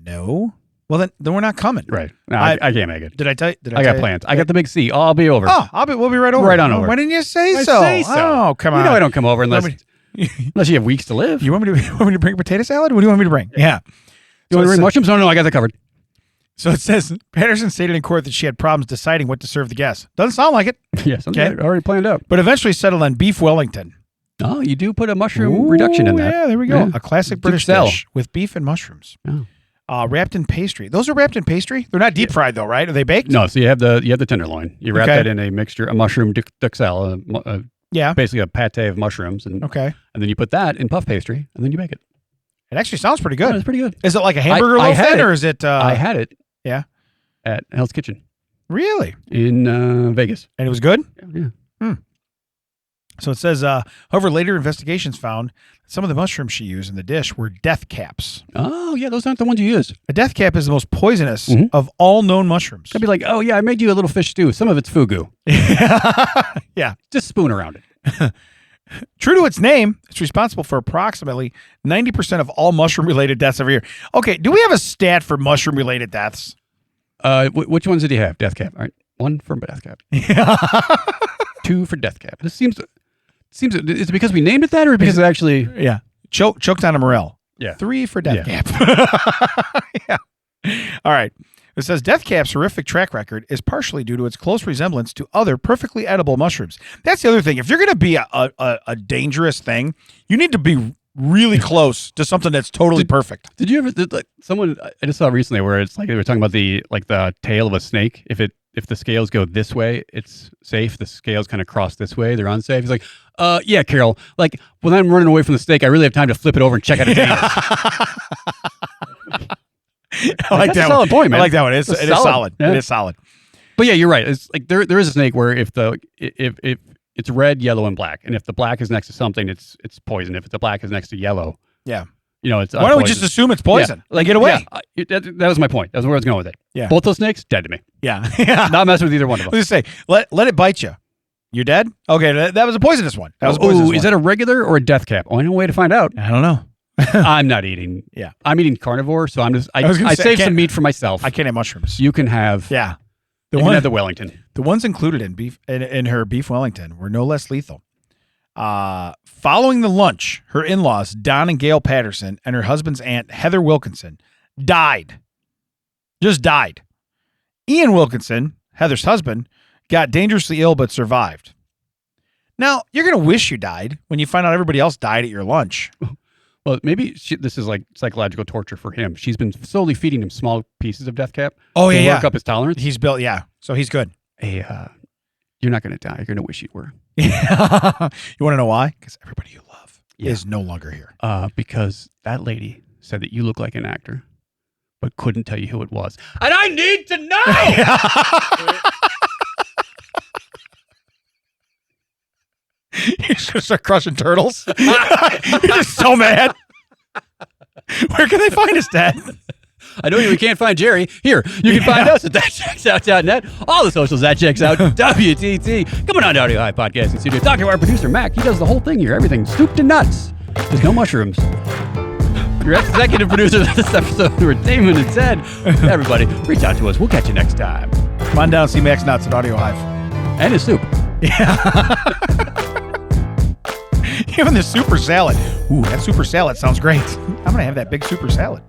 Speaker 1: No. Well, then we're not coming.
Speaker 2: Right. No, I can't make it.
Speaker 1: Did I tell you?
Speaker 2: I got plans. I got the big C. Oh, I'll be over.
Speaker 1: Oh, we'll be right over.
Speaker 2: Right on over.
Speaker 1: Why didn't you say
Speaker 2: I
Speaker 1: so?
Speaker 2: say so.
Speaker 1: Oh, come on.
Speaker 2: You know I don't come over unless you have weeks to live.
Speaker 1: You want me to bring potato salad? What do you want me to bring? Yeah.
Speaker 2: You want to bring mushrooms? No, I got that covered.
Speaker 1: So it says Patterson stated in court that she had problems deciding what to serve the guests. Doesn't sound like it,
Speaker 2: Yeah, something already planned out.
Speaker 1: but eventually settled on beef Wellington.
Speaker 2: Oh, you do put a mushroom reduction in that.
Speaker 1: Yeah, there we go.
Speaker 2: Yeah.
Speaker 1: A classic British
Speaker 2: sell.
Speaker 1: dish with beef and mushrooms.
Speaker 2: Oh.
Speaker 1: Wrapped in pastry. Those are wrapped in pastry? They're not deep fried though, right? Are they baked?
Speaker 2: No, so you have the tenderloin. You wrap
Speaker 1: Okay.
Speaker 2: that in a mixture, a mushroom duxelle,
Speaker 1: Yeah.
Speaker 2: basically a pate of mushrooms, and
Speaker 1: Okay.
Speaker 2: then you put that in puff pastry, and then you bake it.
Speaker 1: It actually sounds pretty
Speaker 2: Oh,
Speaker 1: good.
Speaker 2: it's pretty good.
Speaker 1: Is it like a hamburger
Speaker 2: I
Speaker 1: loaf
Speaker 2: had
Speaker 1: then,
Speaker 2: it.
Speaker 1: or is it?
Speaker 2: I had it.
Speaker 1: yeah.
Speaker 2: At Hell's Kitchen
Speaker 1: Really?
Speaker 2: in Vegas.
Speaker 1: And it was good?
Speaker 2: Yeah.
Speaker 1: So it says, however, later investigations found that some of the mushrooms she used in the dish were death caps.
Speaker 2: Oh, yeah, those aren't the ones you use.
Speaker 1: A death cap is the most poisonous
Speaker 2: Mhm.
Speaker 1: of all known mushrooms.
Speaker 2: I'd be like, oh, yeah, I made you a little fish stew. Some of it's fugu.
Speaker 1: Yeah.
Speaker 2: Just spoon around it.
Speaker 1: True to its name, it's responsible for approximately 90% of all mushroom-related deaths every year. Okay, do we have a stat for mushroom-related deaths?
Speaker 2: Which ones did he have? Death cap. All right. 1 for death cap. 2 for death cap. This seems. Is it because we named it that, or because it actually?
Speaker 1: Yeah. Choked on a morel.
Speaker 2: Yeah.
Speaker 1: 3 for death cap. Yeah. All right. It says Death Cap's horrific track record is partially due to its close resemblance to other perfectly edible mushrooms. That's the other thing. If you're going to be a dangerous thing, you need to be really close to something that's totally perfect.
Speaker 2: Did you ever? Someone I just saw recently where it's like they were talking about the tail of a snake. If the scales go this way, it's safe. The scales kind of cross this way, they're unsafe. He's like, yeah, Carol. Like when I'm running away from the snake, I really have time to flip it over and check out its anus.
Speaker 1: I like that
Speaker 2: solid point, man.
Speaker 1: I like that one. It is solid.
Speaker 2: Yeah.
Speaker 1: It is solid.
Speaker 2: But yeah, you're right. It's like there is a snake where if it's red, yellow, and black, and if the black is next to something, it's poison. If the black is next to yellow,
Speaker 1: yeah,
Speaker 2: it's
Speaker 1: why don't we just assume it's poison?
Speaker 2: Yeah.
Speaker 1: Get away.
Speaker 2: Yeah, that was my point. That's where I was going with it.
Speaker 1: Yeah,
Speaker 2: both those snakes dead to me.
Speaker 1: Yeah, yeah.
Speaker 2: Not messing with either one of them.
Speaker 1: Let's just say let it bite you. You're dead. Okay, that was a poisonous one. That was a poisonous one.
Speaker 2: Is that a regular or a death cap? Only way to find out.
Speaker 1: I don't know.
Speaker 2: I'm not eating.
Speaker 1: Yeah,
Speaker 2: I'm eating carnivore, so I saved some meat for myself.
Speaker 1: I can't have mushrooms.
Speaker 2: You can have.
Speaker 1: Yeah,
Speaker 2: you can have the Wellington.
Speaker 1: The ones included in beef in her beef Wellington were no less lethal. Following the lunch, her in-laws Don and Gail Patterson and her husband's aunt Heather Wilkinson died. Just died. Ian Wilkinson, Heather's husband, got dangerously ill but survived. Now, you're going to wish you died when you find out everybody else died at your lunch.
Speaker 2: Well, maybe this is like psychological torture for him. She's been slowly feeding him small pieces of death cap.
Speaker 1: Oh,
Speaker 2: to
Speaker 1: yeah,
Speaker 2: work up his tolerance.
Speaker 1: He's built, so he's good.
Speaker 2: Hey, you're not going to die. You're going to wish you were.
Speaker 1: You want to know why? Because everybody you love is no longer here.
Speaker 2: Because that lady said that you look like an actor, but couldn't tell you who it was. And I need to know!
Speaker 1: You're just going to start crushing turtles? You're just so mad. Where can they find us, Dad?
Speaker 2: I know we can't find Jerry. Here, you can find us at thatchecksout.net. All the socials, that checks out. WTT. Coming on to Audio High Podcasting Studio. Talking to our producer, Mac. He does the whole thing here. Everything soup to nuts. There's no mushrooms. Your executive producers of this episode were Damon and Ted. Everybody, reach out to us. We'll catch you next time.
Speaker 1: Come on down, see Max Nuts at Audio Hive.
Speaker 2: And his soup.
Speaker 1: Yeah. Even the super salad. Ooh, that super salad sounds great. I'm going to have that big super salad.